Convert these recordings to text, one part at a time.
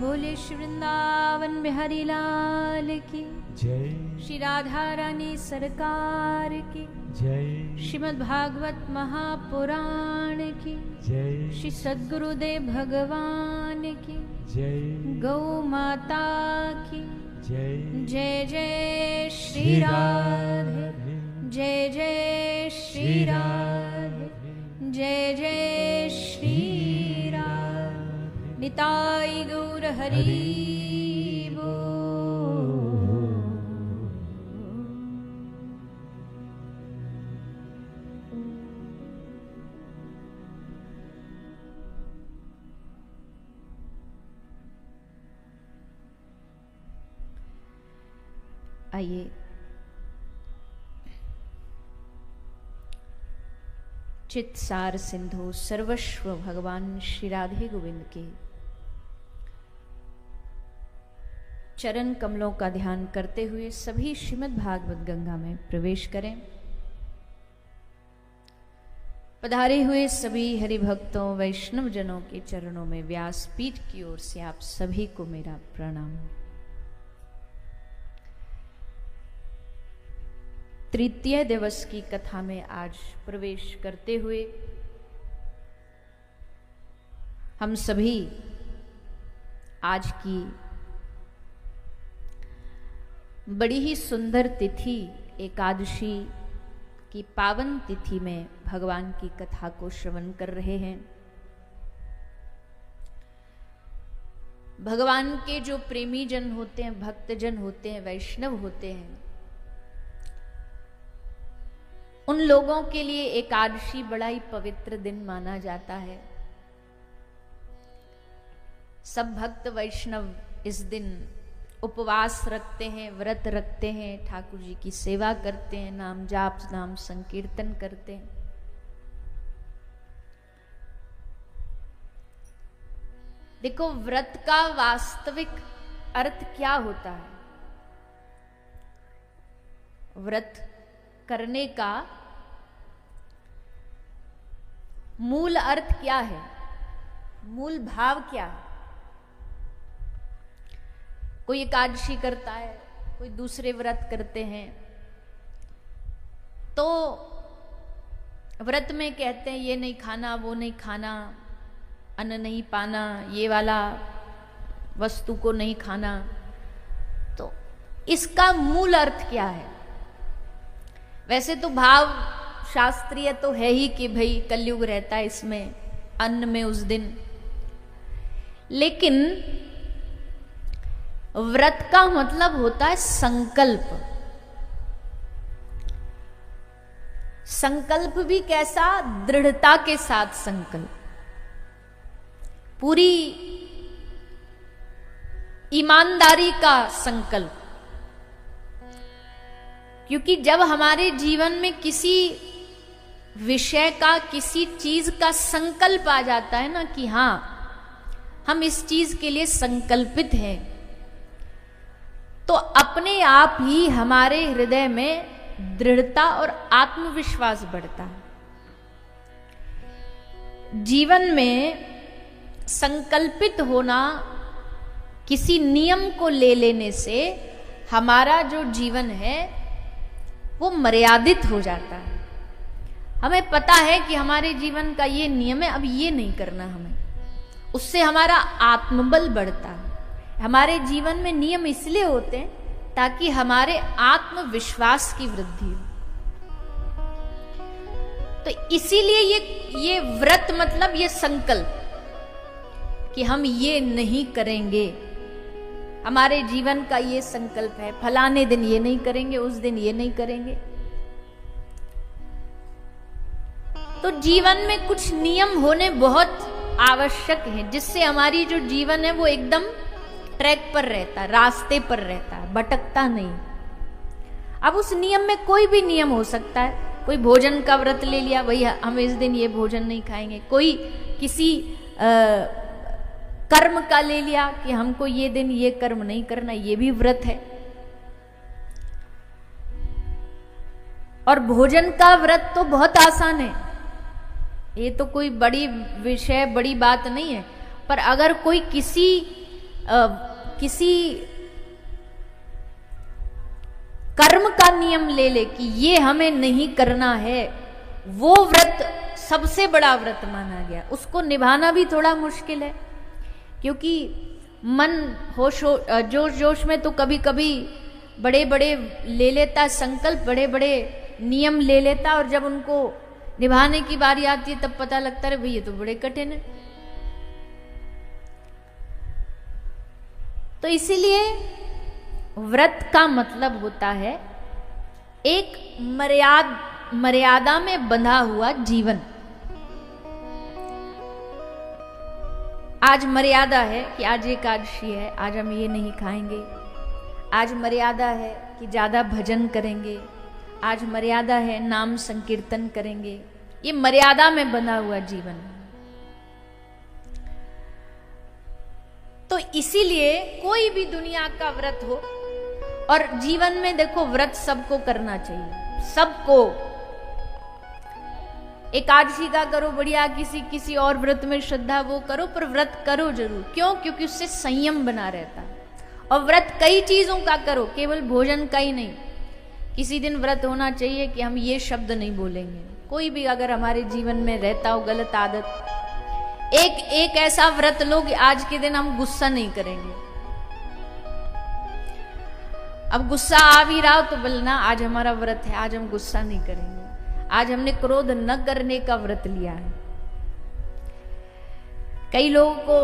बोले श्री वृंदावन बिहारी लाल की जय। श्री राधा रानी सरकार की जय। श्रीमद् भागवत महापुराण की जय। श्री सद्गुरुदेव भगवान की जय। गौ माता की जय। जय जय श्री राधे, जय जय श्री राधे, जय जय श्री राधे। निताई गौर हरि बोल। आइए चित सार सिंधु सर्वस्व भगवान श्री राधे गोविंद के चरण कमलों का ध्यान करते हुए सभी श्रीमद् भागवत गंगा में प्रवेश करें। पधारे हुए सभी हरि भक्तों वैष्णव जनों के चरणों में व्यासपीठ की ओर से आप सभी को मेरा प्रणाम। तृतीय दिवस की कथा में आज प्रवेश करते हुए हम सभी आज की बड़ी ही सुंदर तिथि एकादशी की पावन तिथि में भगवान की कथा को श्रवण कर रहे हैं। भगवान के जो प्रेमी जन होते हैं, भक्त जन होते हैं, वैष्णव होते हैं, उन लोगों के लिए एकादशी बड़ा ही पवित्र दिन माना जाता है। सब भक्त वैष्णव इस दिन उपवास रखते हैं, व्रत रखते हैं, ठाकुर जी की सेवा करते हैं, नाम जाप नाम संकीर्तन करते हैं। देखो, व्रत का वास्तविक अर्थ क्या होता है? व्रत करने का मूल अर्थ क्या है? मूल भाव क्या है? कोई एकादशी करता है, कोई दूसरे व्रत करते हैं, तो व्रत में कहते हैं ये नहीं खाना, वो नहीं खाना, अन्न नहीं पाना, ये वाला वस्तु को नहीं खाना। तो इसका मूल अर्थ क्या है? वैसे तो भाव शास्त्रीय तो है ही कि भाई कलयुग रहता है, इसमें अन्न में उस दिन, लेकिन व्रत का मतलब होता है संकल्प। संकल्प भी कैसा? दृढ़ता के साथ संकल्प, पूरी ईमानदारी का संकल्प। क्योंकि जब हमारे जीवन में किसी विषय का, किसी चीज का संकल्प आ जाता है ना कि हाँ हम इस चीज के लिए संकल्पित हैं, तो अपने आप ही हमारे हृदय में दृढ़ता और आत्मविश्वास बढ़ता है। जीवन में संकल्पित होना, किसी नियम को ले लेने से हमारा जो जीवन है वो मर्यादित हो जाता है। हमें पता है कि हमारे जीवन का ये नियम है, अब ये नहीं करना हमें, उससे हमारा आत्मबल बढ़ता है। हमारे जीवन में नियम इसलिए होते हैं ताकि हमारे आत्मविश्वास की वृद्धि हो। तो इसीलिए ये व्रत मतलब ये संकल्प कि हम ये नहीं करेंगे। हमारे जीवन का ये संकल्प है, फलाने दिन ये नहीं करेंगे, उस दिन ये नहीं करेंगे। तो जीवन में कुछ नियम होने बहुत आवश्यक है, जिससे हमारी जो जीवन है वो एकदम ट्रैक पर रहता है, रास्ते पर रहता है, भटकता नहीं। अब उस नियम में कोई भी नियम हो सकता है। कोई भोजन का व्रत ले लिया, भाई हम इस दिन ये भोजन नहीं खाएंगे। कोई किसी कर्म का ले लिया कि हमको ये दिन ये कर्म नहीं करना, ये भी व्रत है। और भोजन का व्रत तो बहुत आसान है, ये तो कोई बड़ी विषय, बड़ी बात नहीं है। पर अगर कोई किसी किसी कर्म का नियम ले ले कि ये हमें नहीं करना है, वो व्रत सबसे बड़ा व्रत माना गया। उसको निभाना भी थोड़ा मुश्किल है, क्योंकि मन जोश जोश में तो कभी कभी बड़े बड़े ले लेता संकल्प, बड़े बड़े नियम ले लेता, और जब उनको निभाने की बारी आती है तब पता लगता है भाई ये तो बड़े कठिन है। तो इसीलिए व्रत का मतलब होता है एक मर्यादा में बंधा हुआ जीवन। आज मर्यादा है कि आज एकादशी है, आज हम ये नहीं खाएंगे। आज मर्यादा है कि ज्यादा भजन करेंगे। आज मर्यादा है नाम संकीर्तन करेंगे। ये मर्यादा में बंधा हुआ जीवन। तो इसीलिए कोई भी दुनिया का व्रत हो, और जीवन में देखो व्रत सबको करना चाहिए, सबको। एकादशी का करो बढ़िया, किसी और व्रत में श्रद्धा वो करो, पर व्रत करो जरूर। क्यों? क्योंकि उससे संयम बना रहता है। और व्रत कई चीजों का करो, केवल भोजन का ही नहीं। किसी दिन व्रत होना चाहिए कि हम ये शब्द नहीं बोलेंगे। कोई भी अगर हमारे जीवन में रहता हो गलत आदत, एक ऐसा व्रत लो कि आज के दिन हम गुस्सा नहीं करेंगे। अब गुस्सा आ भी रहा हो तो बोलना आज हमारा व्रत है, आज हम गुस्सा नहीं करेंगे। आज हमने क्रोध न करने का व्रत लिया है। कई लोगों को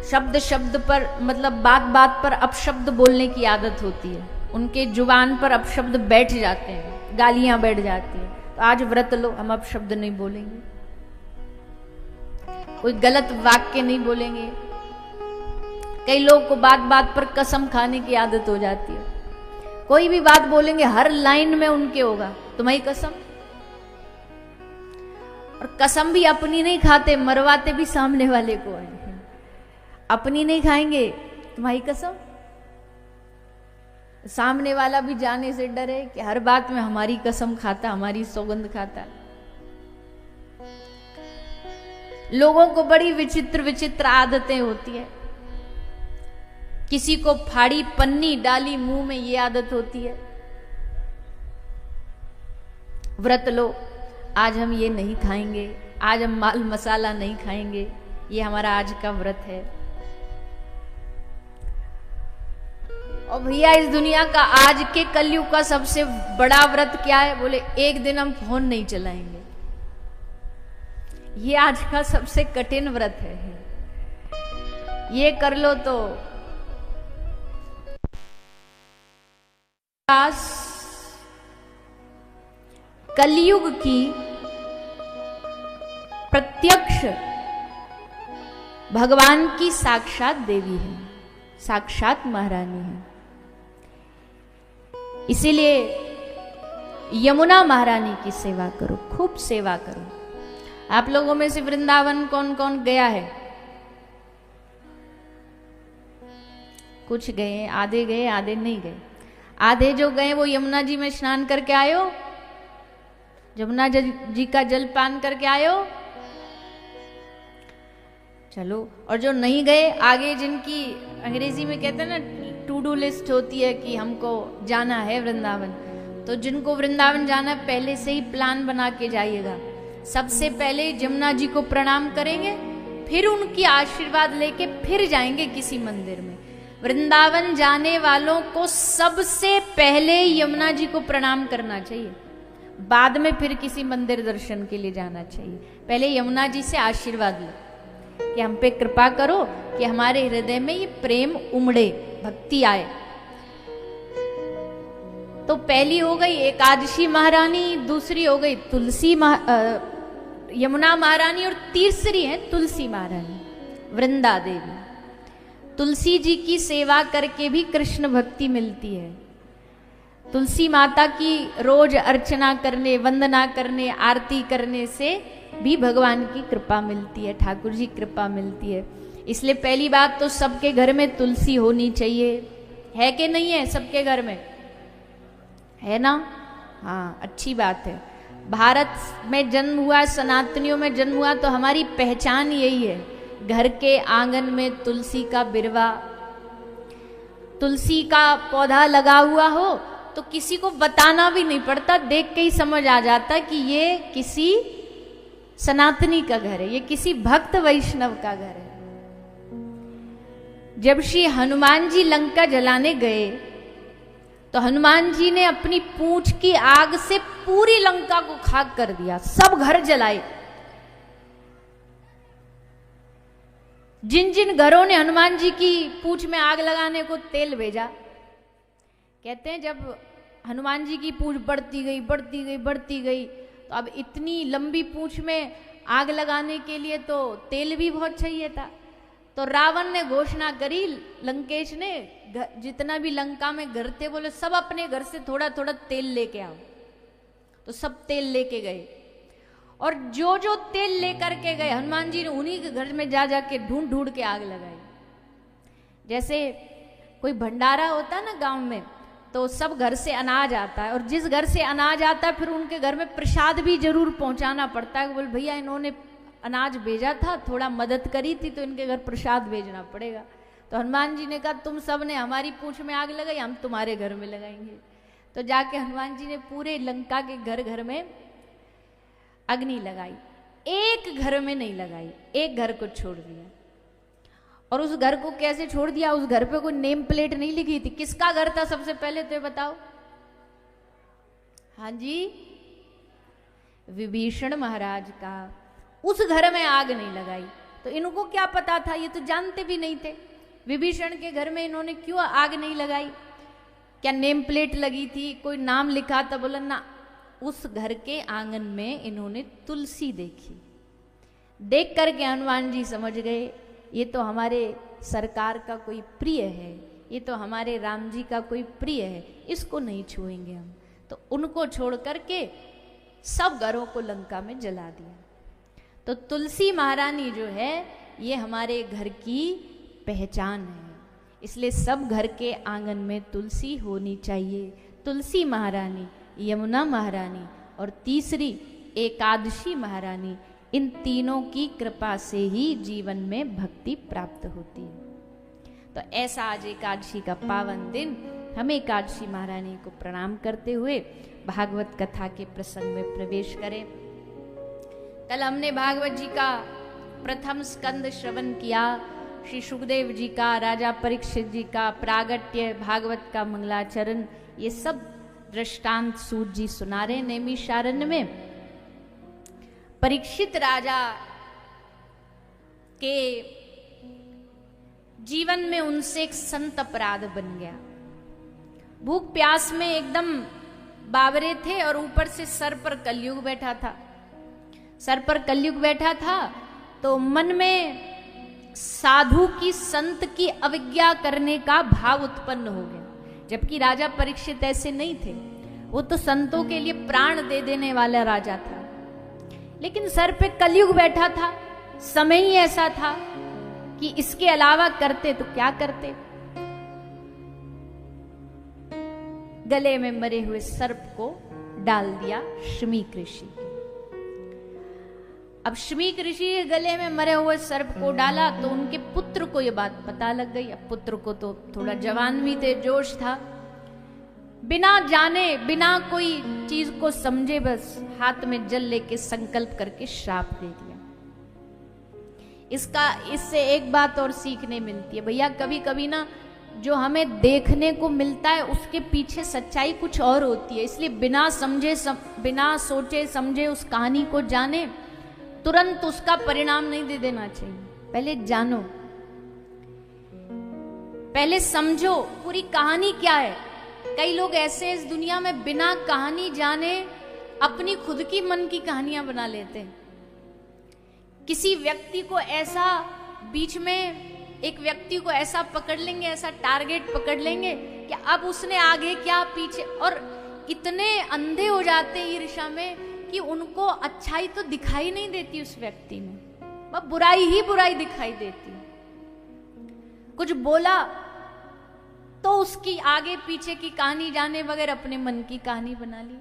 शब्द शब्द पर, मतलब बात बात पर अपशब्द बोलने की आदत होती है। उनके जुबान पर अपशब्द बैठ जाते हैं, गालियां बैठ जाती हैं। तो आज व्रत लो, हम अपशब्द नहीं बोलेंगे, कोई गलत वाक्य नहीं बोलेंगे। कई लोग को बात बात पर कसम खाने की आदत हो जाती है। कोई भी बात बोलेंगे हर लाइन में उनके होगा तुम्हारी कसम। और कसम भी अपनी नहीं खाते, मरवाते भी सामने वाले को है। अपनी नहीं खाएंगे, तुम्हारी कसम। सामने वाला भी जाने से डरे कि हर बात में हमारी कसम खाता, हमारी सौगंध खाता। लोगों को बड़ी विचित्र विचित्र आदतें होती है। किसी को फाड़ी पन्नी डाली मुंह में, ये आदत होती है। व्रत लो, आज हम ये नहीं खाएंगे, आज हम माल मसाला नहीं खाएंगे, ये हमारा आज का व्रत है। और भैया इस दुनिया का आज के कलयुग का सबसे बड़ा व्रत क्या है? बोले एक दिन हम फोन नहीं चलाएंगे। ये आज का सबसे कठिन व्रत है। ये कर लो तो कलयुग की प्रत्यक्ष भगवान की साक्षात देवी है, साक्षात महारानी है। इसीलिए यमुना महारानी की सेवा करो, खूब सेवा करो। आप लोगों में से वृंदावन कौन कौन गया है? कुछ गए, आधे गए, आधे नहीं गए। आधे जो गए वो यमुना जी में स्नान करके आयो, यमुना जी का जल पान करके आयो। चलो, और जो नहीं गए, आगे जिनकी अंग्रेजी में कहते हैं ना टू डू लिस्ट होती है कि हमको जाना है वृंदावन, तो जिनको वृंदावन जाना है पहले से ही प्लान बना के जाइएगा। सबसे पहले यमुना जी को प्रणाम करेंगे, फिर उनकी आशीर्वाद लेके फिर जाएंगे किसी मंदिर में। वृंदावन जाने वालों को सबसे पहले यमुना जी को प्रणाम करना चाहिए, बाद में फिर किसी मंदिर दर्शन के लिए जाना चाहिए। पहले यमुना जी से आशीर्वाद लो कि हम पे कृपा करो कि हमारे हृदय में ये प्रेम उमड़े, भक्ति आए। तो पहली हो गई एकादशी महारानी, दूसरी हो गई यमुना महारानी, और तीसरी है तुलसी महारानी, वृंदा देवी। तुलसी जी की सेवा करके भी कृष्ण भक्ति मिलती है। तुलसी माता की रोज अर्चना करने, वंदना करने, आरती करने से भी भगवान की कृपा मिलती है, ठाकुर जी कृपा मिलती है। इसलिए पहली बात तो सबके घर में तुलसी होनी चाहिए। है कि नहीं है? सबके घर में है ना? हाँ, अच्छी बात है। भारत में जन्म हुआ, सनातनियों में जन्म हुआ, तो हमारी पहचान यही है घर के आंगन में तुलसी का बिरवा, तुलसी का पौधा लगा हुआ हो तो किसी को बताना भी नहीं पड़ता, देख के ही समझ आ जाता कि ये किसी सनातनी का घर है, ये किसी भक्त वैष्णव का घर है। जब श्री हनुमान जी लंका जलाने गए तो हनुमान जी ने अपनी पूंछ की आग से पूरी लंका को खाक कर दिया, सब घर जलाए। जिन जिन घरों ने हनुमान जी की पूंछ में आग लगाने को तेल भेजा, कहते हैं जब हनुमान जी की पूंछ बढ़ती गई बढ़ती गई बढ़ती गई तो अब इतनी लंबी पूंछ में आग लगाने के लिए तो तेल भी बहुत चाहिए था। तो रावण ने घोषणा करी, लंकेश ने, जितना भी लंका में घर थे बोले सब अपने घर से थोड़ा थोड़ा तेल लेके आओ। तो सब तेल लेके गए और जो जो तेल लेकर के गए हनुमान जी ने उन्हीं के घर में जा जाके ढूंढ ढूंढ के आग लगाई। जैसे कोई भंडारा होता है ना गांव में, तो सब घर से अनाज आता है और जिस घर से अनाज आता है फिर उनके घर में प्रसाद भी जरूर पहुंचाना पड़ता है। बोल भैया इन्होंने अनाज भेजा था, थोड़ा मदद करी थी तो इनके घर प्रसाद भेजना पड़ेगा। तो हनुमान जी ने कहा तुम सब ने हमारी पूंछ में आग लगाई, हम तुम्हारे घर में लगाएंगे। तो जाके हनुमान जी ने पूरे लंका के घर घर में अग्नि लगाई, एक घर में नहीं लगाई, एक घर को छोड़ दिया। और उस घर को कैसे छोड़ दिया, उस घर पे कोई नेम प्लेट नहीं लिखी थी। किसका घर था सबसे पहले तो ये बताओ? हाँ जी, विभीषण महाराज का। उस घर में आग नहीं लगाई। तो इनको क्या पता था, ये तो जानते भी नहीं थे। विभीषण के घर में इन्होंने क्यों आग नहीं लगाई? क्या नेम प्लेट लगी थी, कोई नाम लिखा था? बोला ना, उस घर के आंगन में इन्होंने तुलसी देखी। देख करके हनुमान जी समझ गए ये तो हमारे सरकार का कोई प्रिय है, ये तो हमारे राम जी का कोई प्रिय है, इसको नहीं छुएंगे हम। तो उनको छोड़ करके सब घरों को लंका में जला दिया। तो तुलसी महारानी जो है ये हमारे घर की पहचान है, इसलिए सब घर के आंगन में तुलसी होनी चाहिए। तुलसी महारानी, यमुना महारानी और तीसरी एकादशी महारानी, इन तीनों की कृपा से ही जीवन में भक्ति प्राप्त होती है। तो ऐसा आज एकादशी का पावन दिन, हम एकादशी महारानी को प्रणाम करते हुए भागवत कथा के प्रसंग में प्रवेश करें। कल हमने भागवत जी का प्रथम स्कंद श्रवण किया, श्री सुखदेव जी का, राजा परीक्षित जी का प्रागट्य, भागवत का मंगलाचरण, ये सब दृष्टांत सूत जी सुना रहे नैमिषारण्य में। परीक्षित राजा के जीवन में उनसे एक संत अपराध बन गया। भूख प्यास में एकदम बावरे थे और ऊपर से सर पर कलयुग बैठा था। सर पर कलयुग बैठा था तो मन में साधु की, संत की अवज्ञा करने का भाव उत्पन्न हो गया। जबकि राजा परीक्षित ऐसे नहीं थे, वो तो संतों के लिए प्राण दे देने वाला राजा था। लेकिन सर पे कलयुग बैठा था, समय ही ऐसा था कि इसके अलावा करते तो क्या करते। गले में मरे हुए सर्प को डाल दिया शमीक ऋषि। अब शमीक ऋषि गले में मरे हुए सर्प को डाला तो उनके पुत्र को यह बात पता लग गई। अब पुत्र को तो थोड़ा जवान भी थे, जोश था, बिना जाने बिना कोई चीज को समझे बस हाथ में जल लेके संकल्प करके श्राप दे दिया। इससे एक बात और सीखने मिलती है भैया, कभी कभी ना जो हमें देखने को मिलता है उसके पीछे सच्चाई कुछ और होती है। इसलिए बिना बिना सोचे समझे उस कहानी को जाने, तुरंत उसका परिणाम नहीं दे देना चाहिए। पहले जानो, पहले समझो पूरी कहानी क्या है। कई लोग ऐसे इस दुनिया में बिना कहानी जाने अपनी खुद की मन की कहानियां बना लेते हैं। किसी व्यक्ति को ऐसा बीच में, एक व्यक्ति को ऐसा पकड़ लेंगे, ऐसा टारगेट पकड़ लेंगे कि अब उसने आगे क्या पीछे, और इतने अंधे हो जाते हैं ईर्ष्या में कि उनको अच्छाई तो दिखाई नहीं देती उस व्यक्ति में, बस बुराई ही बुराई दिखाई देती। कुछ बोला तो उसकी आगे पीछे की कहानी जाने बगैर अपने मन की कहानी बना ली।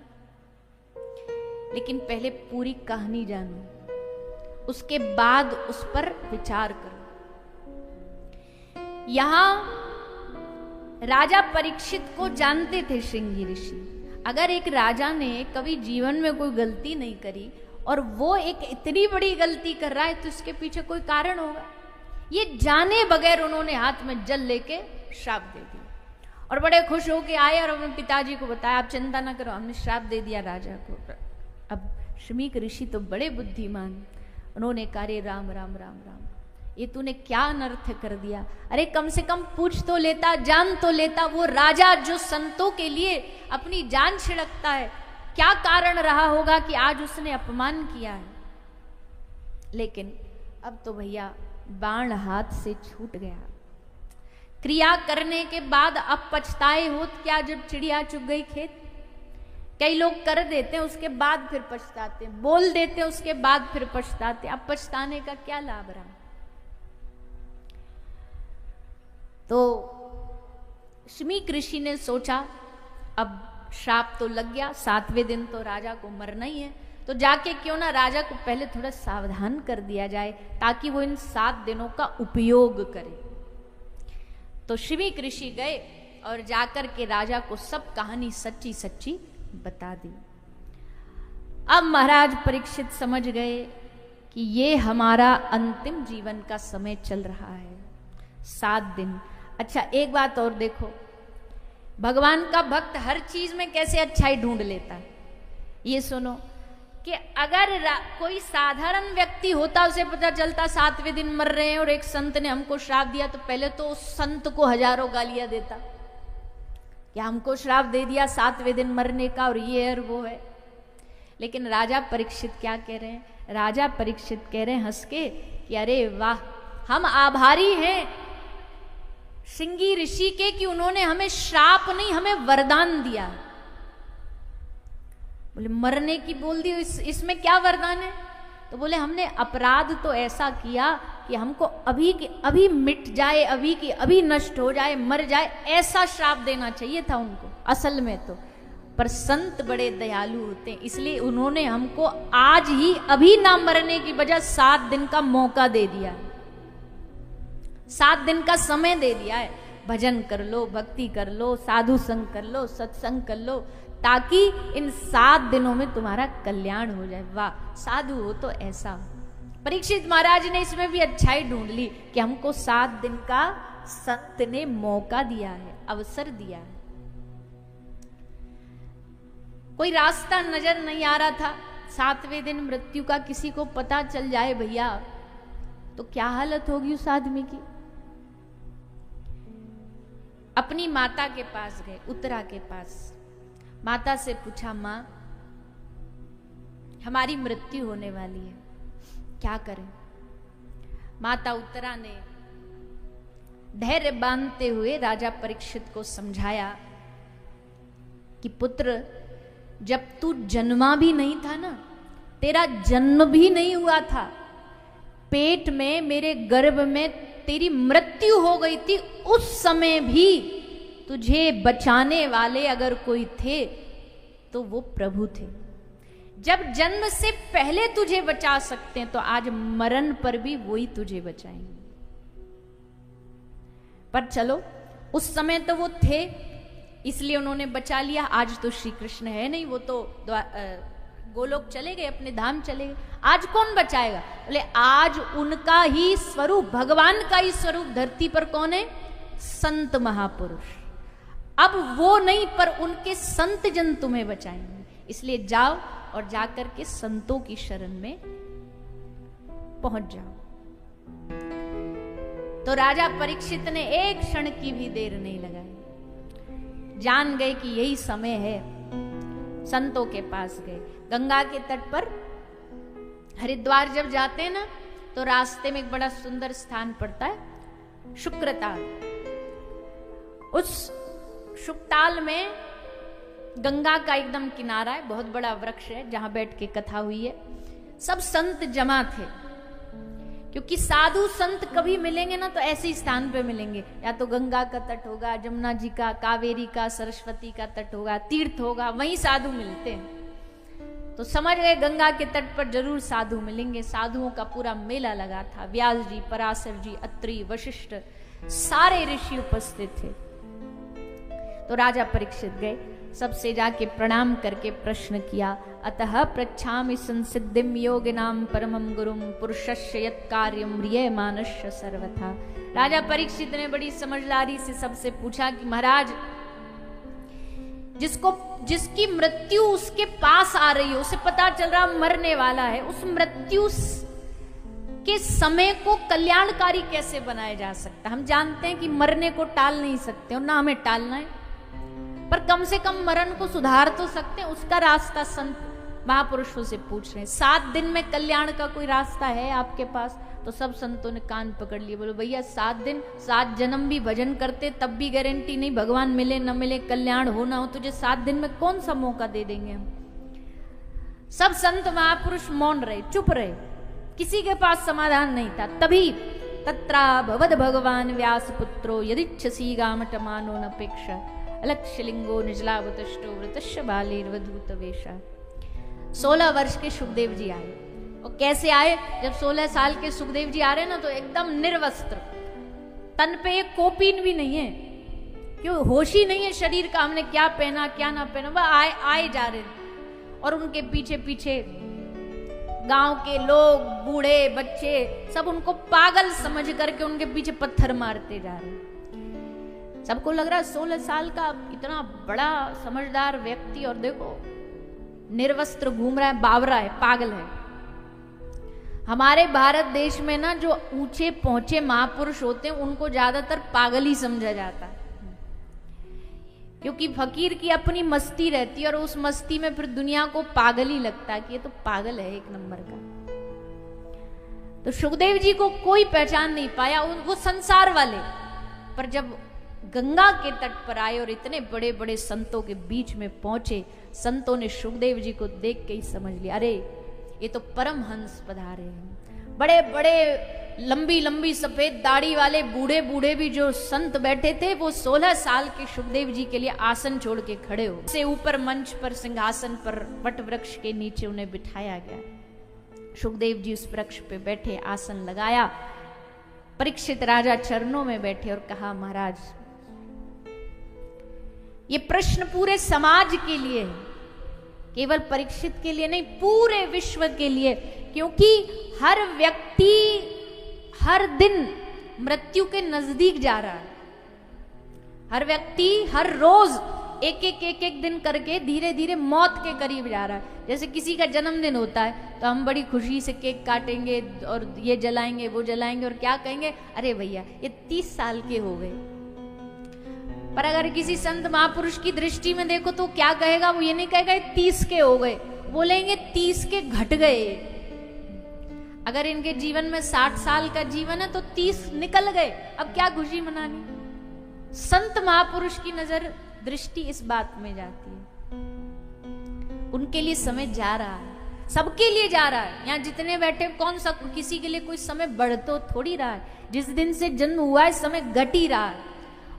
लेकिन पहले पूरी कहानी जानो, उसके बाद उस पर विचार करो। यहां राजा परीक्षित को जानते थे श्रृंगी ऋषि। अगर एक राजा ने कभी जीवन में कोई गलती नहीं करी और वो एक इतनी बड़ी गलती कर रहा है तो इसके पीछे कोई कारण होगा। ये जाने बगैर उन्होंने हाथ में जल लेके श्राप दे दिया और बड़े खुश होके आए और अपने पिताजी को बताया, आप चिंता ना करो, हमने श्राप दे दिया राजा को। अब शमीक ऋषि तो बड़े बुद्धिमान, उन्होंने कहा, रे राम राम राम राम, ये तूने क्या अनर्थ कर दिया। अरे कम से कम पूछ तो लेता, जान तो लेता। वो राजा जो संतों के लिए अपनी जान छिड़कता है, क्या कारण रहा होगा कि आज उसने अपमान किया है। लेकिन अब तो भैया बाण हाथ से छूट गया। क्रिया करने के बाद अब पछताए होत क्या, जब चिड़िया चुग गई खेत। कई लोग कर देते हैं उसके बाद फिर पछताते, बोल देते हैं उसके बाद फिर पछताते। अब पछताने का क्या लाभ रहा। तो शमीक ऋषि ने सोचा अब श्राप तो लग गया, 7वें दिन तो राजा को मरना ही है, तो जाके क्यों ना राजा को पहले थोड़ा सावधान कर दिया जाए ताकि वो इन 7 दिनों का उपयोग करे। तो शमीक ऋषि गए और जाकर के राजा को सब कहानी सच्ची सच्ची बता दी। अब महाराज परीक्षित समझ गए कि ये हमारा अंतिम जीवन का समय चल रहा है, 7 दिन। अच्छा एक बात और देखो, भगवान का भक्त हर चीज में कैसे अच्छाई ढूंढ लेता है। ये सुनो कि अगर कोई साधारण व्यक्ति होता, उसे पता चलता 7वें दिन मर रहे हैं और एक संत ने हमको श्राप दिया, तो पहले तो उस संत को हजारों गालियां देता कि हमको श्राप दे दिया 7वें दिन मरने का और ये है और वो है। लेकिन राजा परीक्षित क्या कह रहे हैं, राजा परीक्षित कह रहे हैं हंस के कि अरे वाह, हम आभारी हैं श्रृंगी ऋषि के कि उन्होंने हमें श्राप नहीं, हमें वरदान दिया। बोले मरने की बोल दी, इसमें क्या वरदान है। तो बोले हमने अपराध तो ऐसा किया कि हमको अभी की अभी मिट जाए, अभी की अभी नष्ट हो जाए, मर जाए, ऐसा श्राप देना चाहिए था उनको असल में तो। पर संत बड़े दयालु होते हैं, इसलिए उन्होंने हमको आज ही अभी ना मरने की बजाय 7 दिन का मौका दे दिया, 7 दिन का समय दे दिया है। भजन कर लो, भक्ति कर लो, साधु संग कर लो, सत्संग कर लो, ताकि इन 7 दिनों में तुम्हारा कल्याण हो जाए। वाह, साधु हो तो ऐसा। परीक्षित महाराज ने इसमें भी अच्छाई ढूंढ ली कि हमको 7 दिन का संत ने मौका दिया है, अवसर दिया है। कोई रास्ता नजर नहीं आ रहा था, 7वें दिन मृत्यु का किसी को पता चल जाए भैया तो क्या हालत होगी उस आदमी की। अपनी माता के पास गए, उत्तरा के पास। माता से पूछा, मां हमारी मृत्यु होने वाली है, क्या करें। माता उत्तरा ने धैर्य बांधते हुए राजा परीक्षित को समझाया कि पुत्र, जब तू जन्मा भी नहीं था ना, तेरा जन्म भी नहीं हुआ था, पेट में मेरे गर्भ में तेरी मृत्यु हो गई थी, उस समय भी तुझे बचाने वाले अगर कोई थे तो वो प्रभु थे। जब जन्म से पहले तुझे बचा सकते हैं तो आज मरण पर भी वही तुझे बचाएंगे। पर चलो, उस समय तो वो थे इसलिए उन्होंने बचा लिया। आज तो श्री कृष्ण है नहीं, वो तो गोलोक चले गए, अपने धाम चले गए। आज कौन बचाएगा। बोले आज उनका ही स्वरूप, भगवान का ही स्वरूप धरती पर कौन है, संत महापुरुष। अब वो नहीं, पर उनके संत जन तुम्हें बचाएंगे। इसलिए जाओ और जाकर के संतों की शरण में पहुंच जाओ। तो राजा परीक्षित ने एक क्षण की भी देर नहीं लगाई, जान गए कि यही समय है। संतों के पास गए, गंगा के तट पर। हरिद्वार जब जाते हैं ना तो रास्ते में एक बड़ा सुंदर स्थान पड़ता है, शुक्रताल। उस शुकताल में गंगा का एकदम किनारा है, बहुत बड़ा वृक्ष है जहां बैठ के कथा हुई है। सब संत जमा थे, क्योंकि साधु संत कभी मिलेंगे ना तो ऐसे ही स्थान पे मिलेंगे, या तो गंगा का तट होगा, जमुना जी का, कावेरी का, सरस्वती का तट होगा, तीर्थ होगा, वहीं साधु मिलते हैं। तो समझ गए गंगा के तट पर जरूर साधु मिलेंगे। साधुओं का पूरा मेला लगा था। व्यास जी, पराशर जी, अत्रि, वशिष्ठ, सारे ऋषि उपस्थित थे। तो राजा परीक्षित गए, सबसे जाके प्रणाम करके प्रश्न किया, अतः पृच्छामि संसिद्धिम योगिनाम परमं गुरुम पुरुषस्य यत् कार्यं म्रियमाणस्य सर्वथा। राजा परीक्षित ने बड़ी समझदारी से सबसे पूछा कि महाराज, जिसकी मृत्यु उसके पास आ रही है, उसे पता चल रहा मरने वाला है, उस मृत्यु के समय को कल्याणकारी कैसे बनाया जा सकता है? हम जानते हैं कि मरने को टाल नहीं सकते और ना हमें टालना है, पर कम से कम मरण को सुधार तो सकते हैं। उसका रास्ता संत महापुरुषों से पूछ रहे हैं। 7 दिन में कल्याण का कोई रास्ता है आपके पास? तो सब संतों ने कान पकड़ लिए, बोले भैया 7 दिन 7 जन्म भी भजन करते तब भी गारंटी नहीं, भगवान मिले न मिले, कल्याण हो ना हो, तुझे 7 दिन में कौन सा मौका दे देंगे हम? सब संत महापुरुष मौन रहे, चुप रहे, किसी के पास समाधान नहीं था। तभी तत्रा भवद भगवान व्यास पुत्रो यदिच्छसी गामटमानो नपेक्षा अलक्ष्यलिंगो निजलावतष्टो वृतश्य बालेर्वधूत वेशा। 16 वर्ष के सुखदेव जी आए। और कैसे आए? जब 16 साल के सुखदेव जी आ रहे ना, तो एकदम निर्वस्त्र, तन पे एक कोपीन भी नहीं है, क्यों? होश ही नहीं है शरीर का, हमने क्या पहना क्या ना पहना। वह आए जा रहे और उनके पीछे पीछे गांव के लोग, बूढ़े बच्चे, सब उनको पागल समझ करके उनके पीछे पत्थर मारते जा रहे। सबको लग रहा है 16 साल का इतना बड़ा समझदार व्यक्ति, और देखो निर्वस्त्र घूम रहा है, बावरा है, पागल है। हमारे भारत देश में ना जो ऊंचे पहुंचे महापुरुष होते हैं उनको ज्यादातर पागल ही समझा जाता है, क्योंकि फकीर की अपनी मस्ती रहती है और उस मस्ती में फिर दुनिया को पागल ही लगता है कि ये तो पागल है एक नंबर का। तो सुखदेव जी को कोई पहचान नहीं पाया, वो संसार वाले। पर जब गंगा के तट पर आए और इतने बड़े बड़े संतों के बीच में पहुंचे, संतों ने सुखदेव जी को देख के ही समझ लिया, अरे ये तो परमहंस पधारे हैं। बड़े बड़े लंबी लंबी सफेद दाढ़ी वाले बूढ़े बूढ़े भी जो संत बैठे थे, वो 16 साल के सुखदेव जी के लिए आसन छोड़ के खड़े हो। से ऊपर मंच पर सिंहासन पर वट वृक्ष के नीचे उन्हें बिठाया गया। सुखदेव जी उस वृक्ष पे बैठे, आसन लगाया। परीक्षित राजा चरणों में बैठे और कहा, महाराज ये प्रश्न पूरे समाज के लिए है, केवल परीक्षित के लिए नहीं, पूरे विश्व के लिए, क्योंकि हर व्यक्ति हर दिन मृत्यु के नजदीक जा रहा है। हर व्यक्ति हर रोज एक दिन करके धीरे धीरे मौत के करीब जा रहा है। जैसे किसी का जन्मदिन होता है तो हम बड़ी खुशी से केक काटेंगे और ये जलाएंगे वो जलाएंगे और क्या कहेंगे, अरे भैया ये 30 साल के हो गए। पर अगर किसी संत महापुरुष की दृष्टि में देखो तो क्या कहेगा? वो ये नहीं कहेगा 30 के हो गए, बोलेंगे 30 के घट गए। अगर इनके जीवन में 60 साल का जीवन है तो 30 निकल गए, अब क्या खुशी मनानी? संत महापुरुष की नजर दृष्टि इस बात में जाती है, उनके लिए समय जा रहा है, सबके लिए जा रहा है। यहाँ जितने बैठे कौन सा किसी के लिए कोई समय बढ़ तो थोड़ी रहा है। जिस दिन से जन्म हुआ है समय घट ही रहा है,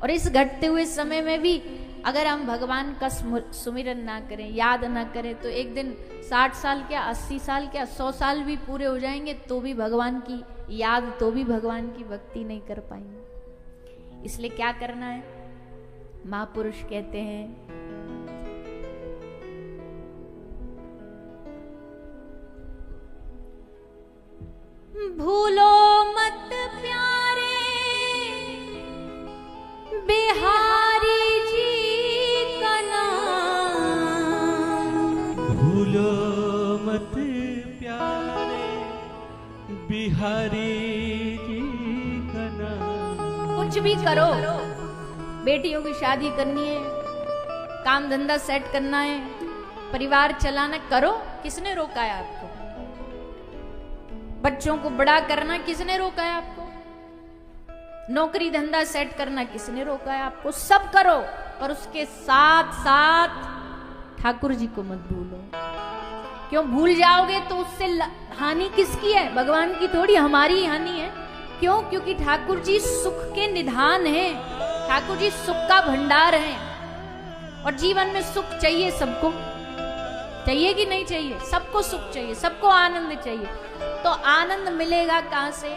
और इस घटते हुए समय में भी अगर हम भगवान का सुमिरन ना करें, याद ना करें, तो एक दिन 60 साल क्या 80 साल क्या 100 साल भी पूरे हो जाएंगे तो भी भगवान की याद, तो भी भगवान की भक्ति नहीं कर पाएंगे। इसलिए क्या करना है? महापुरुष कहते हैं, भूलो मत प्यारे बिहारी जी का नाम, भूलो मत प्यारे बिहारी जी का नाम। कुछ भी करो, बेटियों की शादी करनी है, काम धंधा सेट करना है, परिवार चलाना, करो, किसने रोका है आपको? बच्चों को बड़ा करना किसने रोका है आपको? नौकरी धंधा सेट करना किसने रोका है आपको? सब करो, पर उसके साथ साथ ठाकुर जी को मत भूलो। क्यों भूल जाओगे तो उससे हानि किसकी है? भगवान की थोड़ी, हमारी हानि है। क्यों? क्योंकि ठाकुर जी सुख के निधान हैं, ठाकुर जी सुख का भंडार हैं, और जीवन में सुख चाहिए सबको। चाहिए कि नहीं चाहिए? सबको सुख चाहिए, सबको आनंद चाहिए। तो आनंद मिलेगा कहां से?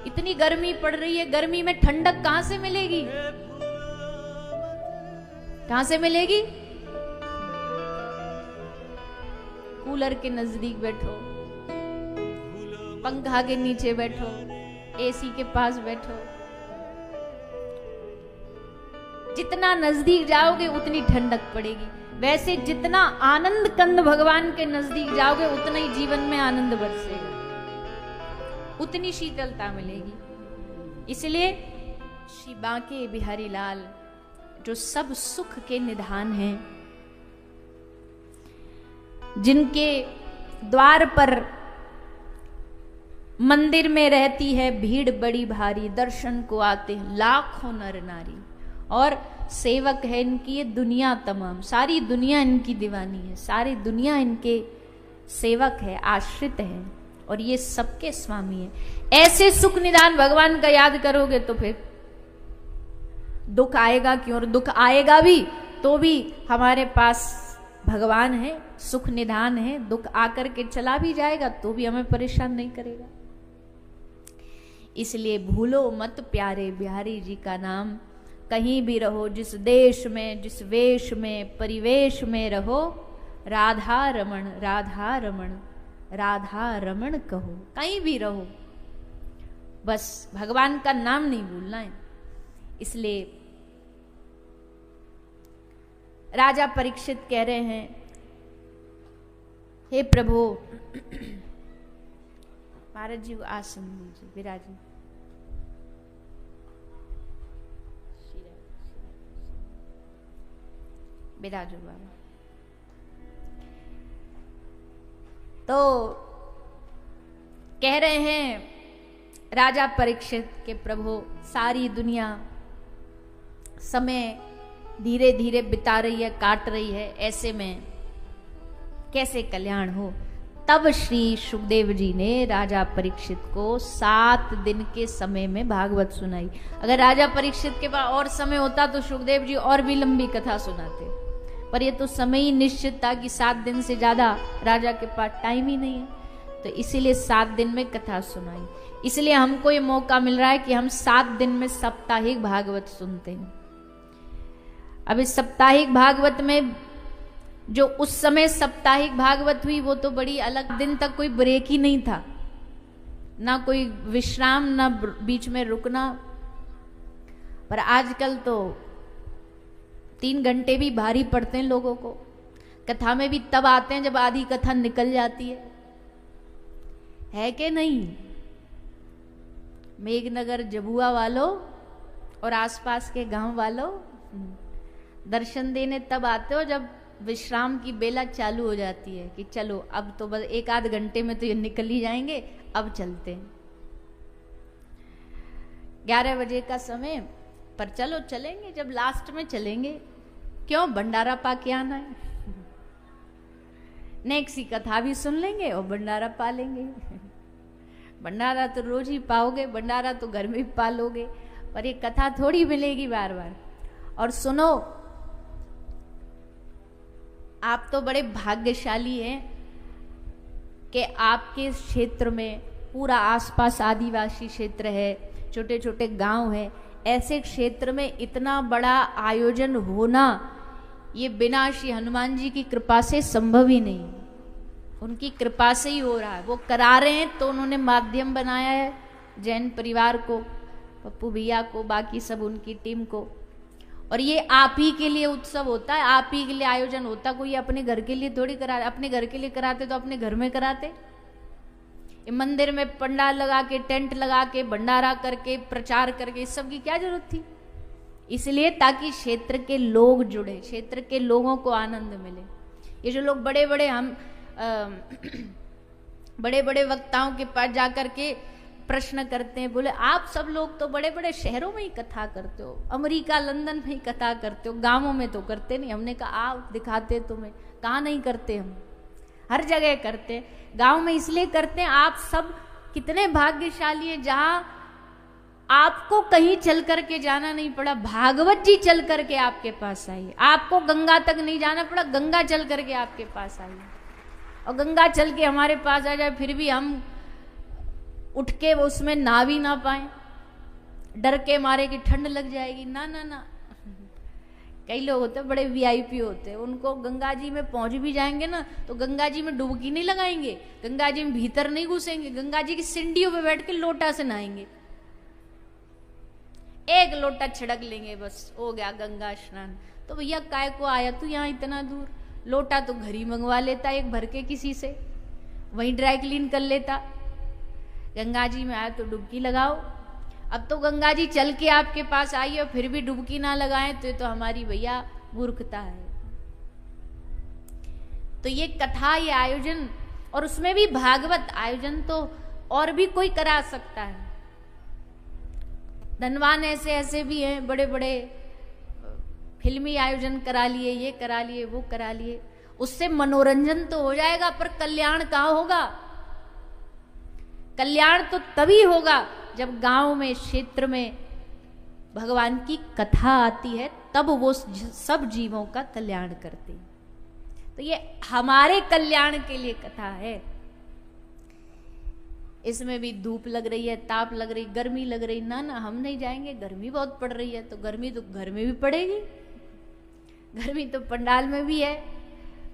इतनी गर्मी पड़ रही है, गर्मी में ठंडक कहां से मिलेगी? कहां से मिलेगी? कूलर के नजदीक बैठो, पंखा के नीचे बैठो, एसी के पास बैठो। जितना नजदीक जाओगे उतनी ठंडक पड़ेगी। वैसे जितना आनंद कंद भगवान के नजदीक जाओगे उतना ही जीवन में आनंद बरसेगा, उतनी शीतलता मिलेगी। इसलिए श्री बांके बिहारी लाल जो सब सुख के निधान हैं, जिनके द्वार पर मंदिर में रहती है भीड़ बड़ी भारी, दर्शन को आते हैं लाखों नर नारी, और सेवक है इनकी ये दुनिया तमाम, सारी दुनिया इनकी दीवानी है, सारी दुनिया इनके सेवक है, आश्रित है, और ये सबके स्वामी है। ऐसे सुख निदान भगवान का याद करोगे तो फिर दुख आएगा क्यों? और दुख आएगा भी तो भी हमारे पास भगवान है, सुख निदान है। दुख आकर के चला भी जाएगा तो भी हमें परेशान नहीं करेगा। इसलिए भूलो मत प्यारे बिहारी जी का नाम। कहीं भी रहो, जिस देश में, जिस वेश में, परिवेश में रहो, राधा रमण, राधा रमण, राधा रमण कहो। कहीं भी रहो, बस भगवान का नाम नहीं भूलना है। इसलिए राजा परीक्षित कह रहे हैं, हे प्रभु, महाराज जी को आसन दीजिए, विराजी। विराजो बाबा। तो कह रहे हैं राजा परीक्षित के प्रभु, सारी दुनिया समय धीरे धीरे बिता रही है, काट रही है, ऐसे में कैसे कल्याण हो? तब श्री सुखदेव जी ने राजा परीक्षित को 7 दिन के समय में भागवत सुनाई। अगर राजा परीक्षित के पास और समय होता तो सुखदेव जी और भी लंबी कथा सुनाते, पर ये तो समय ही निश्चित था कि 7 दिन से ज्यादा राजा के पास टाइम ही नहीं है, तो इसीलिए 7 दिन में कथा सुनाई। इसलिए हमको ये मौका मिल रहा है कि हम 7 दिन में साप्ताहिक भागवत सुनते हैं। अब इस साप्ताहिक भागवत में जो उस समय साप्ताहिक भागवत हुई वो तो बड़ी अलग, दिन तक कोई ब्रेक ही नहीं था, ना कोई विश्राम, ना बीच में रुकना। पर आजकल तो 3 घंटे भी भारी पड़ते हैं लोगों को। कथा में भी तब आते हैं जब आधी कथा निकल जाती है कि नहीं? मेघनगर जबुआ वालों और आसपास के गांव वालों, दर्शन देने तब आते हो जब विश्राम की बेला चालू हो जाती है कि चलो अब तो बस 1 आध घंटे में तो ये निकल ही जाएंगे, अब चलते हैं। 11 बजे का समय, पर चलो चलेंगे, जब लास्ट में चलेंगे। क्यों? भंडारा पा के आना है। नेक्स्ट की कथा भी सुन लेंगे और भंडारा पा लेंगे। भंडारा तो रोज ही पाओगे, भंडारा तो घर में भी पा लोगे, पर ये कथा थोड़ी मिलेगी बार बार। और सुनो, आप तो बड़े भाग्यशाली हैं कि आपके क्षेत्र में पूरा आसपास आदिवासी क्षेत्र है, छोटे छोटे गांव है। ऐसे क्षेत्र में इतना बड़ा आयोजन होना ये बिना श्री हनुमान जी की कृपा से संभव ही नहीं। उनकी कृपा से ही हो रहा है। वो करा रहे हैं तो उन्होंने माध्यम बनाया है, जैन परिवार को, पप्पू भैया को, बाकी सब उनकी टीम को। और ये आप ही के लिए उत्सव होता है, आप ही के लिए आयोजन होता, कोई अपने घर के लिए थोड़ी करा। अपने घर के लिए कराते तो अपने घर में कराते। मंदिर में पंडाल लगा के, टेंट लगा के, भंडारा करके, प्रचार करके, इस सब की क्या जरूरत थी? इसलिए ताकि क्षेत्र के लोग जुड़े, क्षेत्र के लोगों को आनंद मिले। ये जो लोग बड़े बड़े हम बड़े बड़े वक्ताओं के पास जाकर के प्रश्न करते हैं, बोले आप सब लोग तो बड़े बड़े शहरों में ही कथा करते हो, अमेरिका लंदन में ही कथा करते हो, गांवों में तो करते नहीं। हमने कहा आओ दिखाते तुम्हें, कहाँ नहीं करते, हम हर जगह करते हैं। गांव में इसलिए करते हैं, आप सब कितने भाग्यशाली हैं जहां आपको कहीं चल करके जाना नहीं पड़ा, भागवत जी चल करके आपके पास आई। आपको गंगा तक नहीं जाना पड़ा, गंगा चल करके आपके पास आई। और गंगा चल के हमारे पास आ जाए फिर भी हम उठ के उसमें नहा भी ना पाए, डर के मारे कि ठंड लग जाएगी। ना ना ना, कई लोग होते बड़े वीआईपी होते हैं, उनको गंगा जी में पहुंच भी जाएंगे ना तो गंगा जी में डुबकी नहीं लगाएंगे, गंगा जी में भीतर नहीं घुसेंगे, गंगा जी की सिंडियों पे बैठ के लोटा से नहाएंगे, एक लोटा छिड़क लेंगे, बस हो गया गंगा स्नान। तो भैया काय को आया तू यहाँ इतना दूर, लोटा तो घर ही मंगवा लेता एक भर के किसी से, वहीं ड्राई क्लीन कर लेता। गंगा जी में आया तो डुबकी लगाओ। अब तो गंगा जी चल के आपके पास आई और फिर भी डुबकी ना लगाएं तो ये तो हमारी भैया मूर्खता है। तो ये कथा, ये आयोजन, और उसमें भी भागवत आयोजन तो और भी कोई करा सकता है। धनवान ऐसे ऐसे भी हैं, बड़े बड़े फिल्मी आयोजन करा लिए, ये करा लिए, वो करा लिए, उससे मनोरंजन तो हो जाएगा पर कल्याण कहाँ होगा? कल्याण तो तभी होगा जब गांव में, क्षेत्र में भगवान की कथा आती है, तब वो सब जीवों का कल्याण करती है। तो ये हमारे कल्याण के लिए कथा है। इसमें भी धूप लग रही है, ताप लग रही, गर्मी लग रही, ना ना हम नहीं जाएंगे, गर्मी बहुत पड़ रही है। तो गर्मी तो घर में भी पड़ेगी, गर्मी तो पंडाल में भी है,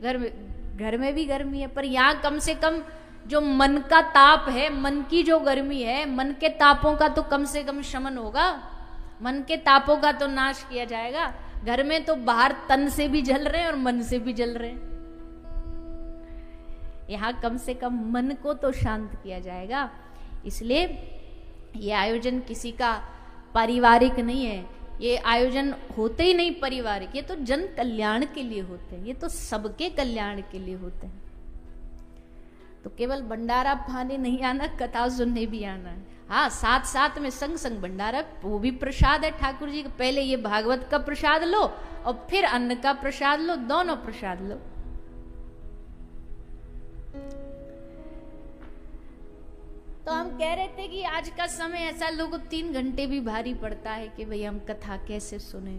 घर में भी गर्मी है, पर यहाँ कम से कम जो मन का ताप है, मन की जो गर्मी है, मन के तापों का तो कम से कम शमन होगा, मन के तापों का तो नाश किया जाएगा। घर में तो बाहर तन से भी जल रहे हैं और मन से भी जल रहे हैं, यहाँ कम से कम मन को तो शांत किया जाएगा। इसलिए ये आयोजन किसी का पारिवारिक नहीं है, ये आयोजन होते ही नहीं पारिवारिक, ये तो जन कल्याण के लिए होते हैं, ये तो सबके कल्याण के लिए होते हैं। तो केवल भंडारा खाने नहीं आना, कथा सुनने भी आना है। हाँ, साथ साथ में संग संग भंडारा, वो भी प्रसाद है ठाकुर जी का। पहले ये भागवत का प्रसाद लो और फिर अन्न का प्रसाद लो, दोनों प्रसाद लो। तो हम कह रहे थे कि आज का समय ऐसा, लोगों 3 घंटे भी भारी पड़ता है कि भाई हम कथा कैसे सुने।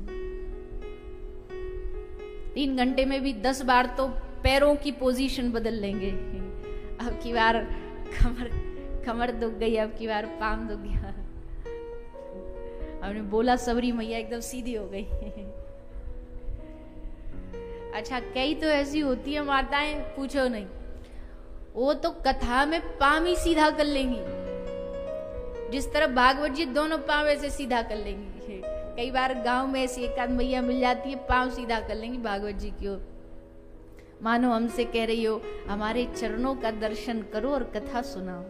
3 घंटे में भी 10 बार तो पैरों की पोजीशन बदल लेंगे। अब की बार कमर दुख गई, अब की बार पाम दुख गया, हमने बोला सबरी मैया एकदम सीधी हो गई। अच्छा, कई तो ऐसी होती है माताएं, पूछो नहीं, वो तो कथा में पाम ही सीधा कर लेंगी, जिस तरह भागवत जी दोनों पांव ऐसे सीधा कर लेंगी। कई बार गांव में ऐसी एक आध मैया मिल जाती है, पांव सीधा कर लेंगी भागवत जी की ओर, मानो हमसे कह रही हो हमारे चरणों का दर्शन करो और कथा सुनाओ।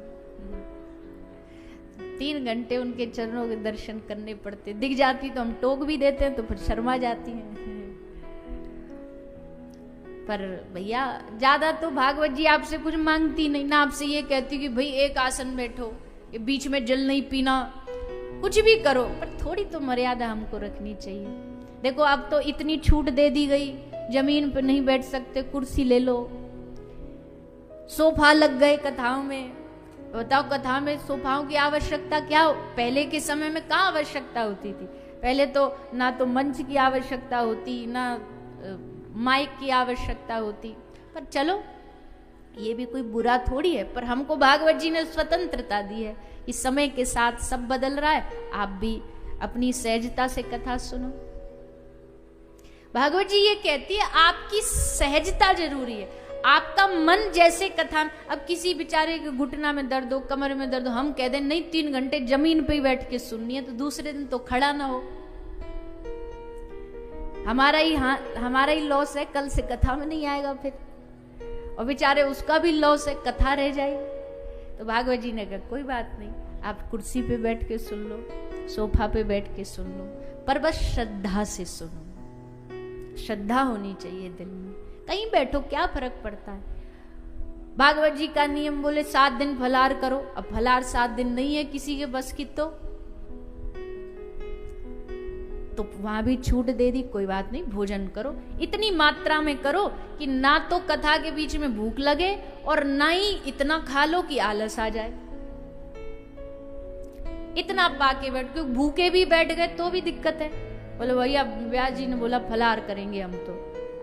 3 घंटे उनके चरणों के दर्शन करने पड़ते, दिख जाती तो हम टोक भी देते हैं तो फिर शर्मा जाती हैं। पर भैया ज्यादा तो भागवत जी आपसे कुछ मांगती नहीं ना, आपसे ये कहती कि भाई एक आसन बैठो, ये बीच में जल नहीं पीना, कुछ भी करो, पर थोड़ी तो मर्यादा हमको रखनी चाहिए। देखो अब तो इतनी छूट दे दी गई, जमीन पर नहीं बैठ सकते, कुर्सी ले लो, सोफा लग गए कथाओं में। बताओ कथा में सोफाओं की आवश्यकता क्या? पहले के समय में कहाँ आवश्यकता होती थी? पहले तो ना तो मंच की आवश्यकता होती, ना माइक की आवश्यकता होती। पर चलो ये भी कोई बुरा थोड़ी है, पर हमको भागवत जी ने स्वतंत्रता दी है कि समय के साथ सब बदल रहा है, आप भी अपनी सहजता से कथा सुनो। भागवत जी ये कहती है आपकी सहजता जरूरी है, आपका मन जैसे कथा। अब किसी बेचारे के घुटना में दर्द हो, कमर में दर्द हो, हम कह दें नहीं 3 घंटे जमीन पे ही बैठ के सुननी है, तो दूसरे दिन तो खड़ा ना हो, हमारा ही लॉस है, कल से कथा में नहीं आएगा फिर, और बेचारे उसका भी लॉस है, कथा रह जाएगी। तो भागवत जी ने कहा कोई बात नहीं, आप कुर्सी पे बैठ के सुन लो, सोफा पे बैठ के सुन लो, पर बस श्रद्धा से सुनो, श्रद्धा होनी चाहिए दिल में। कहीं बैठो क्या फर्क पड़ता है? भागवत जी का नियम बोले 7 दिन फलाहार करो, अब फलाहार 7 दिन नहीं है किसी के बस की, तो वहां भी छूट दे दी, कोई बात नहीं, भोजन करो, इतनी मात्रा में करो कि ना तो कथा के बीच में भूख लगे और ना ही इतना खा लो कि आलस आ जाए। इतना पाके बैठ के, भूखे भी बैठ गए तो भी दिक्कत है। बोले भैया, व्यास जी ने बोला फलाहार करेंगे हम तो।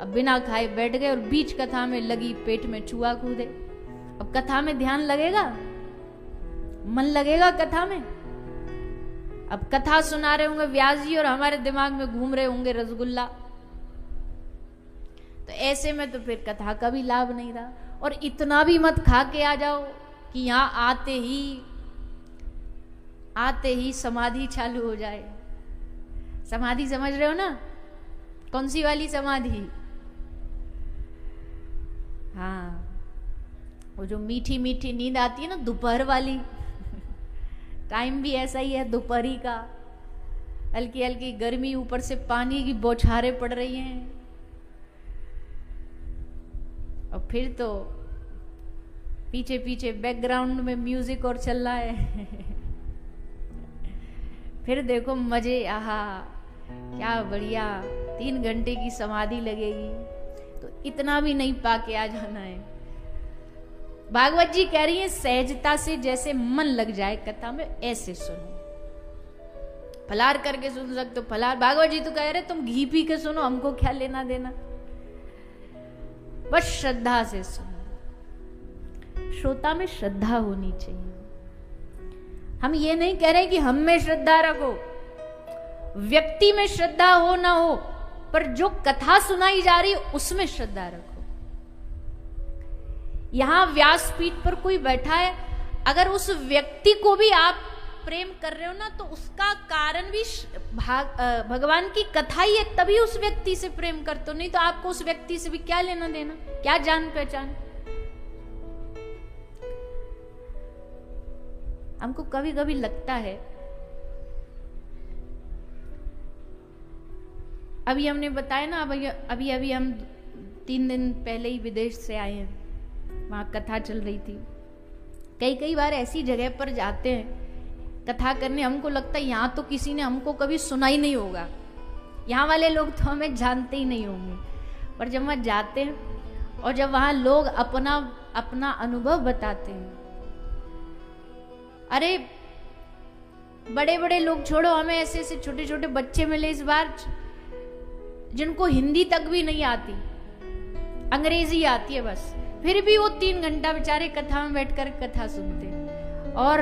अब बिना खाए बैठ गए और बीच कथा में लगी पेट में चूहा कूदे। अब कथा में ध्यान लगेगा, मन लगेगा कथा में? अब कथा सुना रहे होंगे व्यास जी और हमारे दिमाग में घूम रहे होंगे रसगुल्ला, तो ऐसे में तो फिर कथा का भी लाभ नहीं रहा। और इतना भी मत खा के आ जाओ कि यहां आते ही समाधि चालू हो जाए। समाधि समझ रहे हो ना? कौन सी वाली समाधि? हाँ, वो जो मीठी मीठी नींद आती है ना, दोपहर वाली। टाइम भी ऐसा ही है दोपहरी का, हल्की हल्की गर्मी, ऊपर से पानी की बौछारें पड़ रही हैं, और फिर तो पीछे पीछे बैकग्राउंड में म्यूजिक और चल रहा है। फिर देखो मजे, आहा क्या बढ़िया, 3 घंटे की समाधि लगेगी। तो इतना भी नहीं पाके आ जाना है। भागवत जी कह रही है सहजता से जैसे मन लग जाए कथा में, ऐसे सुनो। फलाहार करके सुन सकते हो, फलाहार। भागवत जी तो कह रहे तुम घी पी के सुनो, हमको क्या लेना देना, बस श्रद्धा से सुनो। श्रोता में श्रद्धा होनी चाहिए। हम ये नहीं कह रहे कि हम में श्रद्धा रखो, व्यक्ति में श्रद्धा हो ना हो, पर जो कथा सुनाई जा रही है उसमें श्रद्धा रखो। यहां व्यासपीठ पर कोई बैठा है, अगर उस व्यक्ति को भी आप प्रेम कर रहे हो ना, तो उसका कारण भी भगवान की कथा ही है, तभी उस व्यक्ति से प्रेम करते हो। नहीं तो आपको उस व्यक्ति से भी क्या लेना देना, क्या जान पहचान। हमको कभी कभी लगता है, अभी हमने बताया ना, अभी हम 3 दिन पहले ही विदेश से आए हैं, वहां कथा चल रही थी। कई बार ऐसी जगह पर जाते हैं कथा करने, हमको लगता है यहाँ तो किसी ने हमको कभी सुना ही नहीं होगा, यहाँ वाले लोग तो हमें जानते ही नहीं होंगे। पर जब वहां जाते हैं और जब वहां लोग अपना अनुभव बताते हैं, अरे बड़े बड़े लोग छोड़ो, हमें ऐसे ऐसे छोटे छोटे बच्चे मिले इस बार जिनको हिंदी तक भी नहीं आती, अंग्रेजी आती है बस, फिर भी वो 3 घंटा बेचारे कथा में बैठकर कथा सुनते हैं। और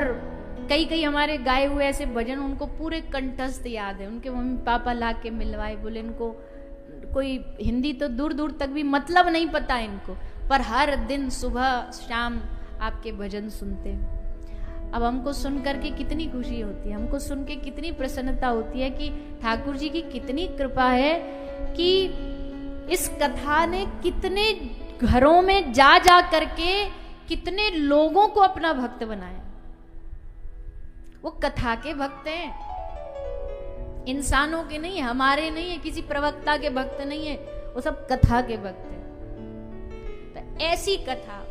कई हमारे गाए हुए ऐसे भजन उनको पूरे कंठस्थ याद है। उनके मम्मी पापा ला के मिलवाए, बोले इनको कोई हिंदी तो दूर दूर तक भी मतलब नहीं पता इनको, पर हर दिन सुबह शाम आपके भजन सुनते हैं। अब हमको सुन करके कितनी खुशी होती है, हमको सुन के कितनी प्रसन्नता होती है कि ठाकुर जी की कितनी कृपा है कि इस कथा ने कितने घरों में जा करके कितने लोगों को अपना भक्त बनाया। वो कथा के भक्त हैं, इंसानों के नहीं, हमारे नहीं है, किसी प्रवक्ता के भक्त नहीं है, वो सब कथा के भक्त हैं। तो ऐसी कथा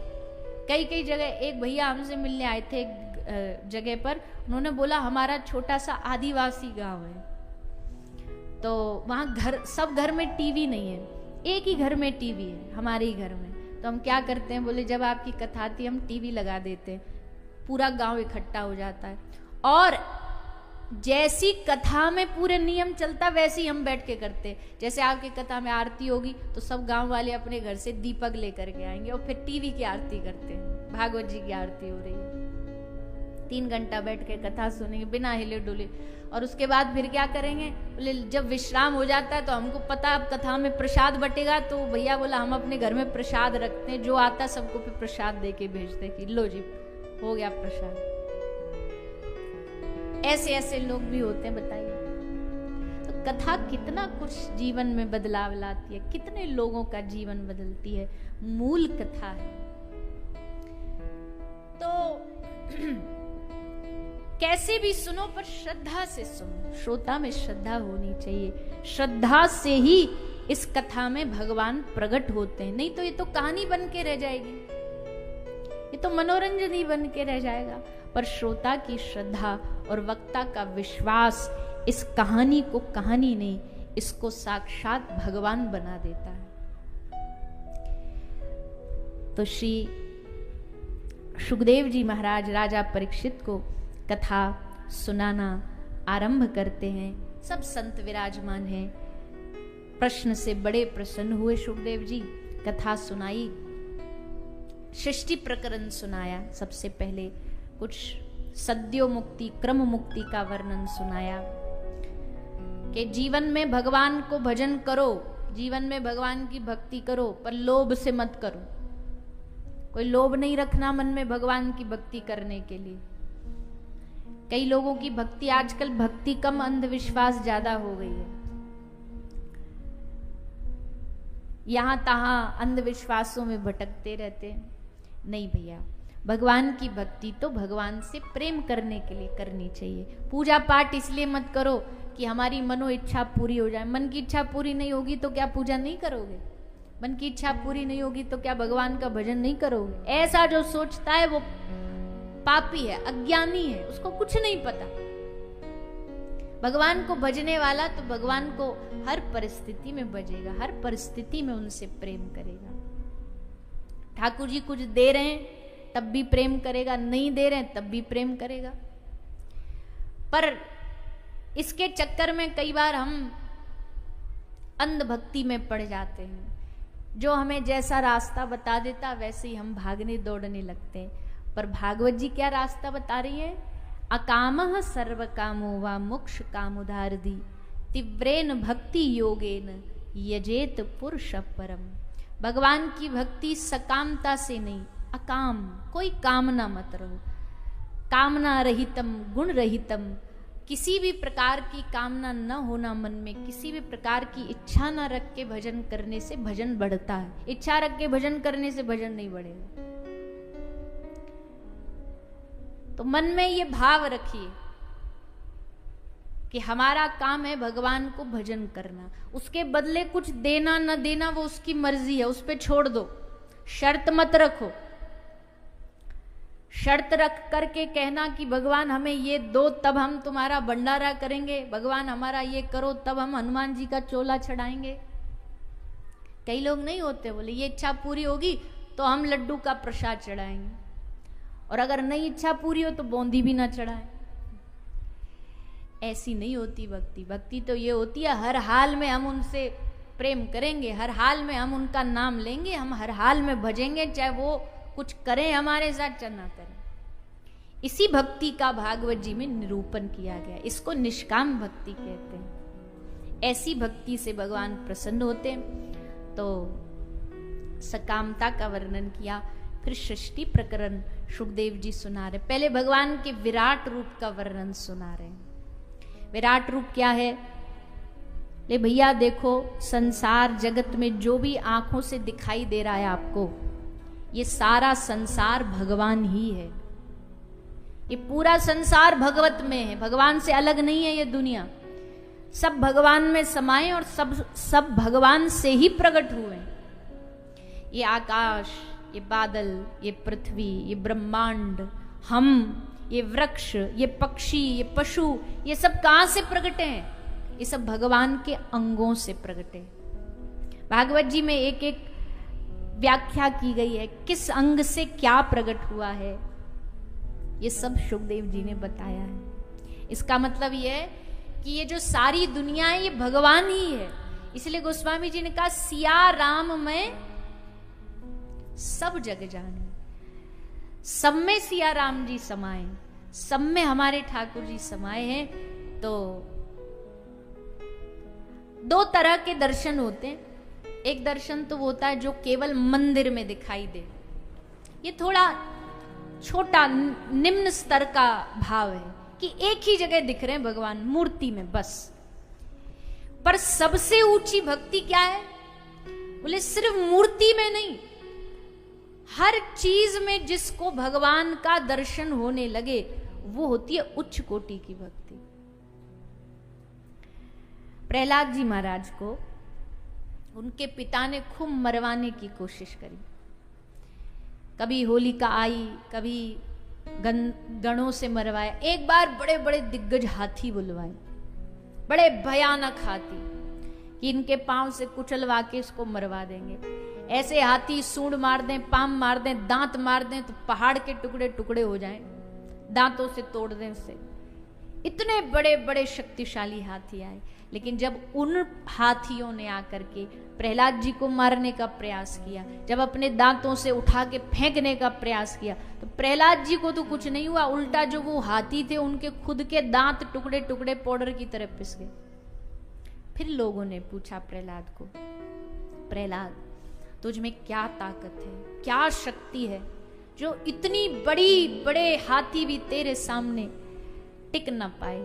कई जगह, एक भैया हमसे मिलने आए थे एक जगह पर, उन्होंने बोला हमारा छोटा सा आदिवासी गांव है, तो वहां सब घर में टीवी नहीं है, एक ही घर में टीवी है, हमारे ही घर में। तो हम क्या करते हैं, बोले जब आपकी कथा आती है हम टीवी लगा देते हैं, पूरा गांव इकट्ठा हो जाता है, और जैसी कथा में पूरे नियम चलता वैसे ही हम बैठ के करते। जैसे आपकी कथा में आरती होगी तो सब गांव वाले अपने घर से दीपक लेकर के आएंगे और फिर टीवी की आरती करते हैं, भागवत जी की आरती हो रही है, 3 घंटा बैठ के कथा सुनेंगे बिना हिले डुले। और उसके बाद फिर क्या करेंगे, बोले जब विश्राम हो जाता है तो हमको पता अब कथा में प्रसाद बटेगा, तो भैया बोला हम अपने घर में प्रसाद रखते हैं, जो आता सबको फिर प्रसाद दे के भेजते कि लो जी हो गया प्रसाद। ऐसे ऐसे लोग भी होते हैं, बताइए। तो कथा कितना कुछ जीवन में बदलाव लाती है, कितने लोगों का जीवन बदलती है, मूल कथा है। तो कैसे भी सुनो पर श्रद्धा से सुनो, श्रोता में श्रद्धा होनी चाहिए। श्रद्धा से ही इस कथा में भगवान प्रकट होते हैं, नहीं तो ये तो कहानी बन के रह जाएगी, ये तो मनोरंजन ही बन के रह जाएगा। पर श्रोता की श्रद्धा और वक्ता का विश्वास इस कहानी को कहानी नहीं, इसको साक्षात भगवान बना देता है। तो श्री सुखदेव जी महाराज राजा परीक्षित को कथा सुनाना आरंभ करते हैं। सब संत विराजमान हैं। प्रश्न से बड़े प्रसन्न हुए सुखदेव जी। कथा सुनाई, सृष्टि प्रकरण सुनाया। सबसे पहले कुछ सद्यो मुक्ति, क्रम मुक्ति का वर्णन सुनाया कि जीवन में भगवान को भजन करो, जीवन में भगवान की भक्ति करो, पर लोभ से मत करो। कोई लोभ नहीं रखना मन में भगवान की भक्ति करने के लिए। कई लोगों की भक्ति, आजकल भक्ति कम, अंधविश्वास ज्यादा हो गई है। यहां तहां अंधविश्वासों में भटकते रहते हैं। नहीं भैया, भगवान की भक्ति तो भगवान से प्रेम करने के लिए करनी चाहिए। पूजा पाठ इसलिए मत करो कि हमारी मनो इच्छा पूरी हो जाए। मन की इच्छा पूरी नहीं होगी तो क्या पूजा नहीं करोगे? मन की इच्छा पूरी नहीं होगी तो क्या भगवान का भजन नहीं करोगे? ऐसा जो सोचता है वो पापी है, अज्ञानी है, उसको कुछ नहीं पता। भगवान को भजने वाला तो भगवान को हर परिस्थिति में भजेगा, हर परिस्थिति में उनसे प्रेम करेगा। ठाकुर जी कुछ दे रहे हैं तब भी प्रेम करेगा, नहीं दे रहे हैं तब भी प्रेम करेगा। पर इसके चक्कर में कई बार हम अंधभक्ति में पड़ जाते हैं। जो हमें जैसा रास्ता बता देता वैसे ही हम भागने दौड़ने लगते हैं। पर भागवत जी क्या रास्ता बता रही है? अकामः सर्व कामो वा मोक्ष कामुदारधि तीव्रेन भक्ति योगेन यजेत पुरुष परम। भगवान की भक्ति सकामता से नहीं, अकाम, कोई कामना मत रहो। कामना रहितम, गुण रहितम, किसी भी प्रकार की कामना न होना मन में, किसी भी प्रकार की इच्छा न रख के भजन करने से भजन बढ़ता है। इच्छा रख के भजन करने से भजन नहीं बढ़ेगा। तो मन में ये भाव रखिए कि हमारा काम है भगवान को भजन करना। उसके बदले कुछ देना न देना वो उसकी मर्जी है, उस पे छोड़ दो। शर्त मत रखो। शर्त रख करके कहना कि भगवान हमें ये दो तब हम तुम्हारा भंडारा करेंगे, भगवान हमारा ये करो तब हम हनुमान जी का चोला चढ़ाएंगे। कई लोग नहीं होते, बोले ये इच्छा पूरी होगी तो हम लड्डू का प्रसाद चढ़ाएंगे, और अगर नहीं इच्छा पूरी हो तो बूंदी भी ना चढ़ाए। ऐसी नहीं होती भक्ति। भक्ति तो ये होती है हर हाल में हम उनसे प्रेम करेंगे, हर हाल में हम उनका नाम लेंगे, हम हर हाल में भजेंगे, चाहे वो कुछ करें हमारे साथ चाहे ना करें। इसी भक्ति का भागवत जी में निरूपण किया गया। इसको निष्काम भक्ति कहते हैं। ऐसी भक्ति से भगवान प्रसन्न होते हैं। तो सकामता का वर्णन किया। फिर सृष्टि प्रकरण सुखदेव जी सुना रहे। पहले भगवान के विराट रूप का वर्णन सुना रहे हैं। विराट रूप क्या है? ले भैया देखो, संसार जगत में जो भी आंखों से दिखाई दे रहा है आपको, ये सारा संसार भगवान ही है। ये पूरा संसार भगवत में है, भगवान से अलग नहीं है ये दुनिया। सब भगवान में समाये और सब भगवान से ही प्रकट हुए। ये आकाश, ये बादल, ये पृथ्वी, ये ब्रह्मांड, हम, ये वृक्ष, ये पक्षी, ये पशु, ये सब कहां से प्रकटे हैं? ये सब भगवान के अंगों से प्रकटे। भागवत जी में एक एक व्याख्या की गई है, किस अंग से क्या प्रकट हुआ है, ये सब सुखदेव जी ने बताया है। इसका मतलब ये है कि ये जो सारी दुनिया है ये भगवान ही है। इसलिए गोस्वामी जी ने कहा सिया राम में सब जग जाने। सब में सिया राम जी समाये, सब में हमारे ठाकुर जी समाये हैं। तो दो तरह के दर्शन होते हैं। एक दर्शन तो वो होता है जो केवल मंदिर में दिखाई दे, ये थोड़ा छोटा निम्न स्तर का भाव है कि एक ही जगह दिख रहे हैं भगवान, मूर्ति में बस। पर सबसे ऊंची भक्ति क्या है? बोले सिर्फ मूर्ति में नहीं, हर चीज में जिसको भगवान का दर्शन होने लगे वो होती है उच्च कोटि की भक्ति। प्रहलाद जी महाराज को उनके पिता ने खूब मरवाने की कोशिश करी। कभी होलिका आई, कभी गणों से मरवाया। एक बार बड़े बड़े दिग्गज हाथी बुलवाए, बड़े भयानक हाथी कि इनके पांव से कुचलवा के इसको मरवा देंगे। ऐसे हाथी सूंड मार दें, पाम मार दें, दांत मार दें तो पहाड़ के टुकड़े टुकड़े हो जाएं, दांतों से तोड़ दें उसे। इतने बड़े बड़े शक्तिशाली हाथी आए, लेकिन जब उन हाथियों ने आकर के प्रहलाद जी को मारने का प्रयास किया, जब अपने दांतों से उठा के फेंकने का प्रयास किया, तो प्रहलाद जी को तो कुछ नहीं हुआ, उल्टा जो वो हाथी थे उनके खुद के दांत टुकड़े टुकड़े पाउडर की तरह पिस गए। फिर लोगों ने पूछा प्रहलाद को, प्रहलाद तुझ में क्या ताकत है, क्या शक्ति है जो इतनी बड़ी बड़े हाथी भी तेरे सामने टिक न पाए।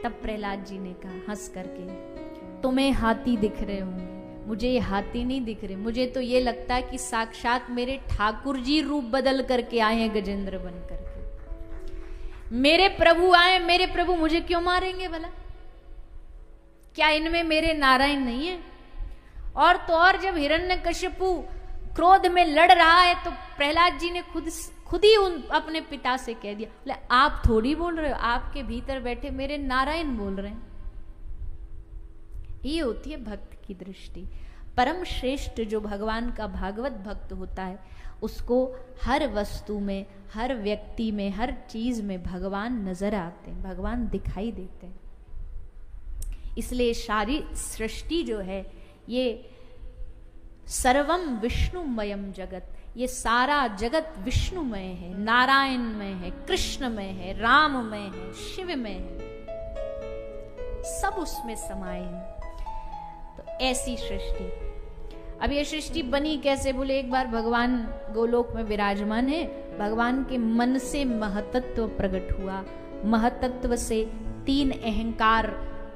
तब प्रहलाद जी ने कहा हंस करके, तुम्हें हाथी दिख रहे होंगे, मुझे ये हाथी नहीं दिख रहे, मुझे तो ये लगता है कि साक्षात मेरे ठाकुर जी रूप बदल करके आए हैं गजेंद्र बन करके। मेरे प्रभु आए, मेरे प्रभु मुझे क्यों मारेंगे भला? क्या इनमें मेरे नारायण नहीं है? और तो और जब हिरण्यकशिपु क्रोध में लड़ रहा है तो प्रहलाद जी ने खुद ही अपने पिता से कह दिया, बोले आप थोड़ी बोल रहे हो, आपके भीतर बैठे मेरे नारायण बोल रहे हैं। ये होती है भक्त की दृष्टि। परम श्रेष्ठ जो भगवान का भागवत भक्त होता है उसको हर वस्तु में, हर व्यक्ति में, हर चीज में भगवान नजर आते हैं, भगवान दिखाई देते हैं। इसलिए सारी सृष्टि जो है ये सर्वम विष्णुमयम जगत, ये सारा जगत विष्णुमय है, नारायणमय है, कृष्णमय है, राममय है, शिवमय है, सब उसमें समाये हैं। तो ऐसी सृष्टि, अब ये सृष्टि बनी कैसे बोले, एक बार भगवान गोलोक में विराजमान है, भगवान के मन से महतत्व प्रकट हुआ, महतत्व से 3 अहंकार,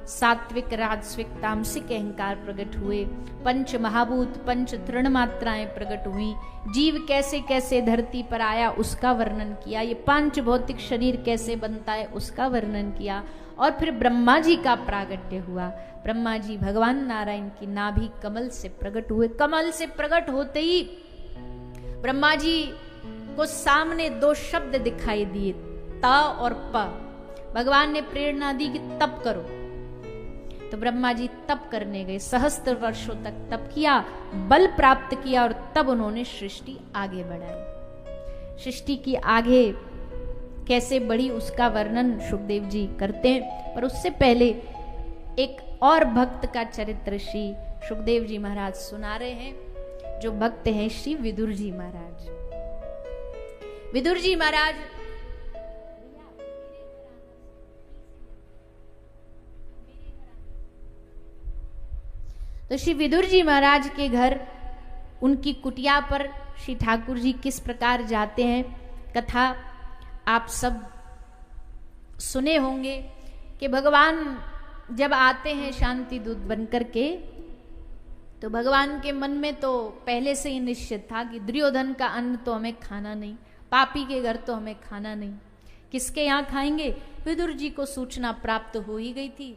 सात्विक, राजसिक, तामसिक अहंकार प्रकट हुए, पंच महाभूत, पंच तृण मात्राएं प्रकट हुई, जीव कैसे कैसे धरती पर आया उसका वर्णन किया, ये 5 भौतिक शरीर कैसे बनता है उसका वर्णन किया, और फिर ब्रह्मा जी का प्रागट्य हुआ। ब्रह्मा जी भगवान नारायण की नाभि कमल से प्रकट हुए। कमल से प्रकट होते ही ब्रह्मा जी को सामने 2 शब्द दिखाई दिए, त और प। भगवान ने प्रेरणा दी कि तप करो, तो ब्रह्मा जी तप करने गए, सहस्त्र वर्षों तक तप किया, बल प्राप्त किया, और तब उन्होंने सृष्टि आगे बढ़ाई। सृष्टि की आगे कैसे बढ़ी उसका वर्णन सुखदेव जी करते हैं, पर उससे पहले एक और भक्त का चरित्र श्री सुखदेव जी महाराज सुना रहे हैं, जो भक्त हैं श्री विदुर जी महाराज। विदुर जी महाराज तो श्री विदुर जी महाराज के घर, उनकी कुटिया पर श्री ठाकुर जी किस प्रकार जाते हैं, कथा आप सब सुने होंगे कि भगवान जब आते हैं शांति दूत बनकर के, तो भगवान के मन में तो पहले से ही निश्चित था कि दुर्योधन का अन्न तो हमें खाना नहीं, पापी के घर तो हमें खाना नहीं, किसके यहाँ खाएंगे? विदुर जी को सूचना प्राप्त हो ही गई थी,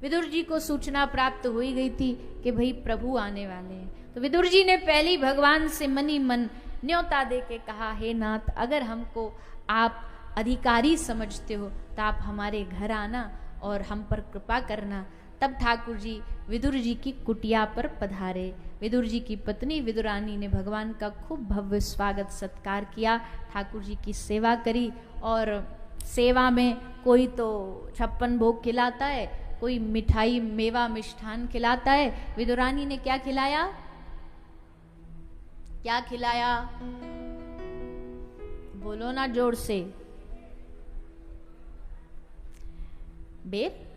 विदुर जी को सूचना प्राप्त हो ही गई थी कि भाई प्रभु आने वाले हैं। तो विदुर जी ने पहले ही भगवान से मनी मन न्योता दे के कहा, हे नाथ, अगर हमको आप अधिकारी समझते हो तो आप हमारे घर आना और हम पर कृपा करना। तब ठाकुर जी विदुर जी की कुटिया पर पधारे। विदुर जी की पत्नी विदुरानी ने भगवान का खूब भव्य स्वागत सत्कार किया, ठाकुर जी की सेवा करी, और सेवा में कोई तो 56 भोग खिलाता है, कोई मिठाई मेवा मिष्ठान खिलाता है। विदुरानी ने क्या खिलाया? क्या खिलाया? बोलो ना जोर से। बेर?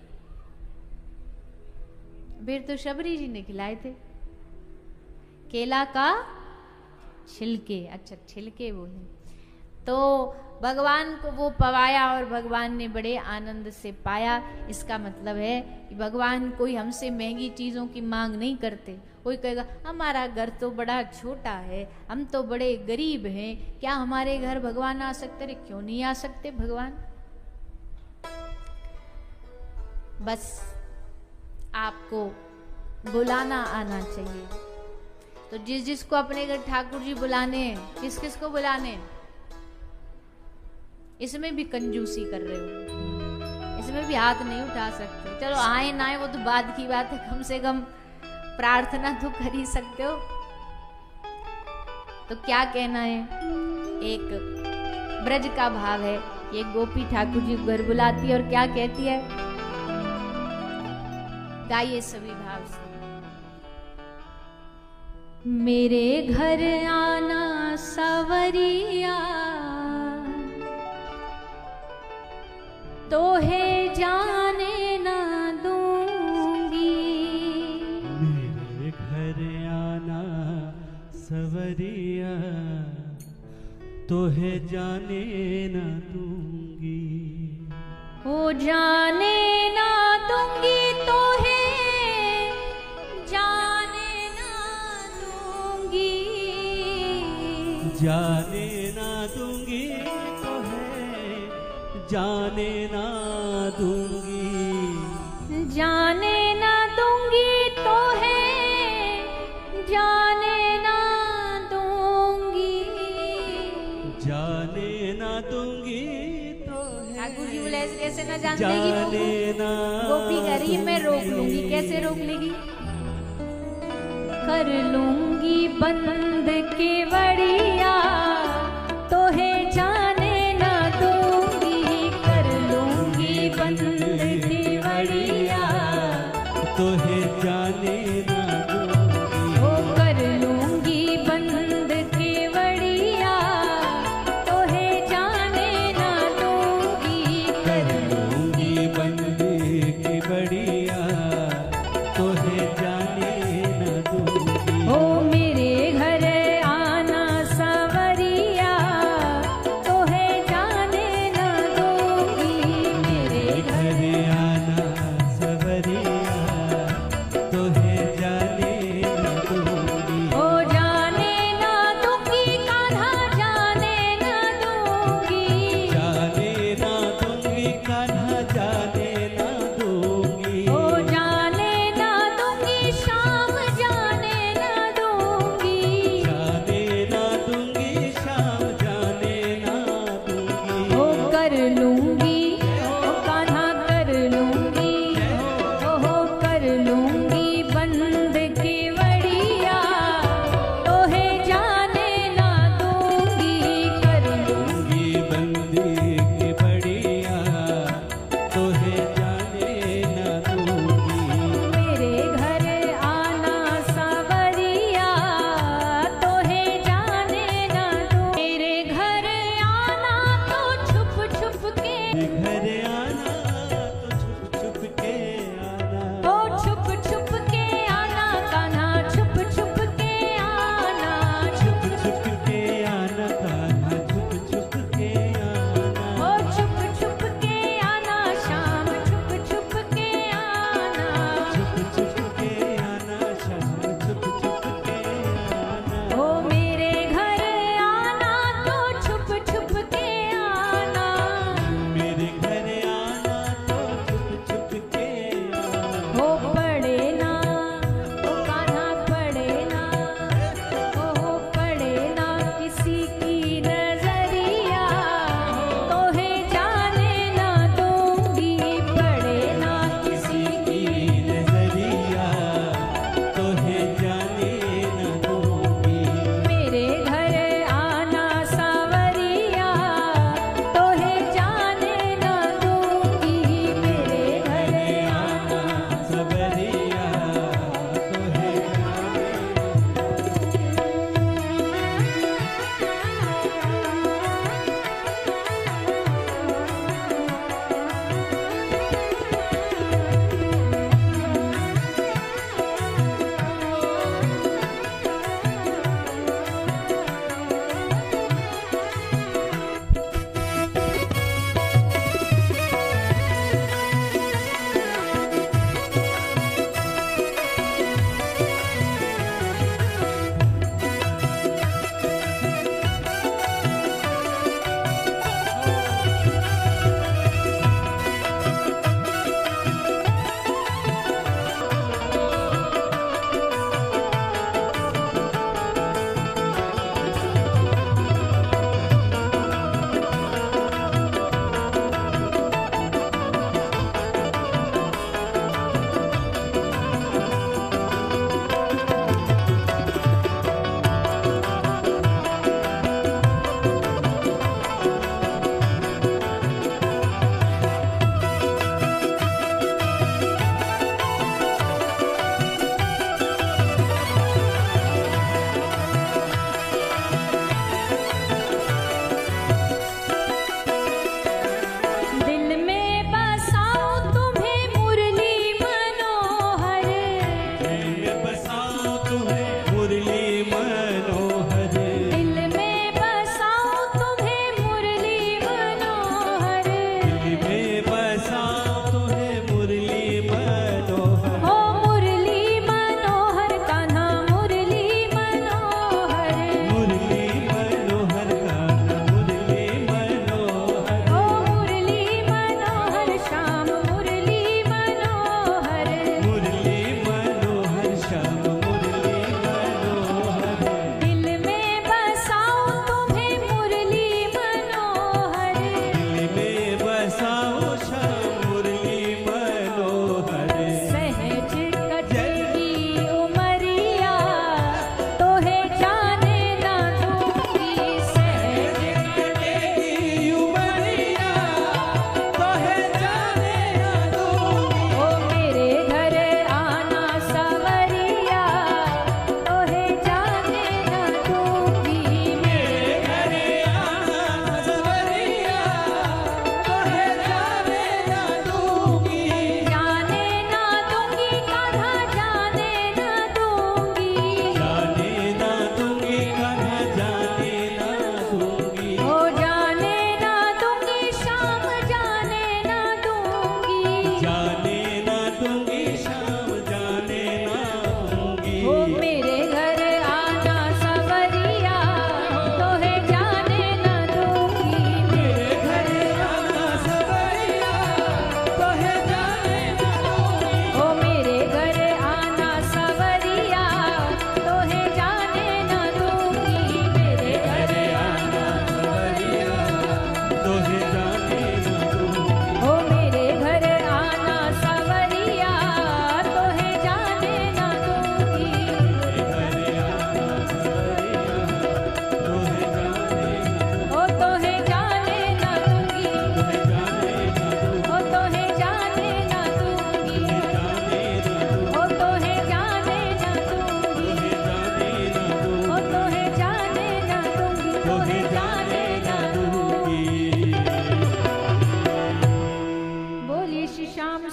बेर तो शबरी जी ने खिलाए थे। केला का छिलके, अच्छा छिलके बोले, तो भगवान को वो पवाया और भगवान ने बड़े आनंद से पाया। इसका मतलब है कि भगवान कोई हमसे महंगी चीजों की मांग नहीं करते। कोई कहेगा हमारा घर तो बड़ा छोटा है, हम तो बड़े गरीब हैं, क्या हमारे घर भगवान आ सकते? रे क्यों नहीं आ सकते भगवान? बस आपको बुलाना आना चाहिए। तो जिस जिसको अपने घर ठाकुर जी बुलाने, किस किस को बुलाने? इसमें भी कंजूसी कर रहे हो, इसमें भी हाथ नहीं उठा सकते। चलो आए ना आए वो तो बाद की बात है, कम से कम प्रार्थना तो कर ही सकते हो। तो क्या कहना है? एक ब्रज का भाव है ये गोपी ठाकुर जी घर बुलाती है और क्या कहती है, गाइए सभी भाव से। मेरे घर आना सवरिया, तो है जाने ना दूंगी। मेरे घर आना सवरिया, तो है जाने ना दूंगी। हो जाने ना दूंगी तो है जाने ना दूंगी। जाने ना दूंगी तो है जाने ना दूंगी। जाने ना दूंगी तो है जाने ना दूंगी। जाने ना दूंगी तो है ठाकुर जी बोले ऐसे कैसे ना जान जाने देगी ना गोपी करी मैं रोक लूंगी। कैसे रोक लेगी? कर लूंगी बंद केवड़िया, तो है जाने ना दूंगी। कर लूंगी बंद केवड़िया, तो है जाने ना दूंगी। ओ कर लूंगी बंद केवड़िया, तो है जाने ना दूंगी। कर लूंगी बंद की बढ़िया, तो है जाने ना दूंगी। ओ मेरे घर आना सवरिया, तो है जाने ना दूंगी। मेरे घर घर आना सवरिया, तो है जाने ना दूंगी। ओ जाने ना दूंगी कान्हा, जाने ना दूंगी। जाने ना दूंगी कान्हा, जाने ना दूंगी। ओ जाने ना दूंगी शाम, जाने ना दूंगी। जाने ना दूंगी शाम, जाने ना दूंगी। ओ कर लूंगी ओ कान्हा कर लूंगी। ओ कर लूंगी बंद केवड़िया, तो है जाने ना दूंगी। कर लूंगी दूंगी बंदी की बढ़िया, तो है जाने ना दूंगी। मेरे घर आना सवरिया, तो है जाने ना दूं। मेरे घर आना तो छुप छुप के, घर आना तो छुप छुप के आना। ओ छुप छुप के आना कान्हा, छुप छुप के आना। छुप छुप के आना कान्हा, छुप छुप के आना। ओ छुप छुप के आना शाम, छुप छुप के आना। छुप छुप के आना शाम, छुप छुप के आना। ओ मेरे घर आना तो छुप छुप के आना। मेरे घर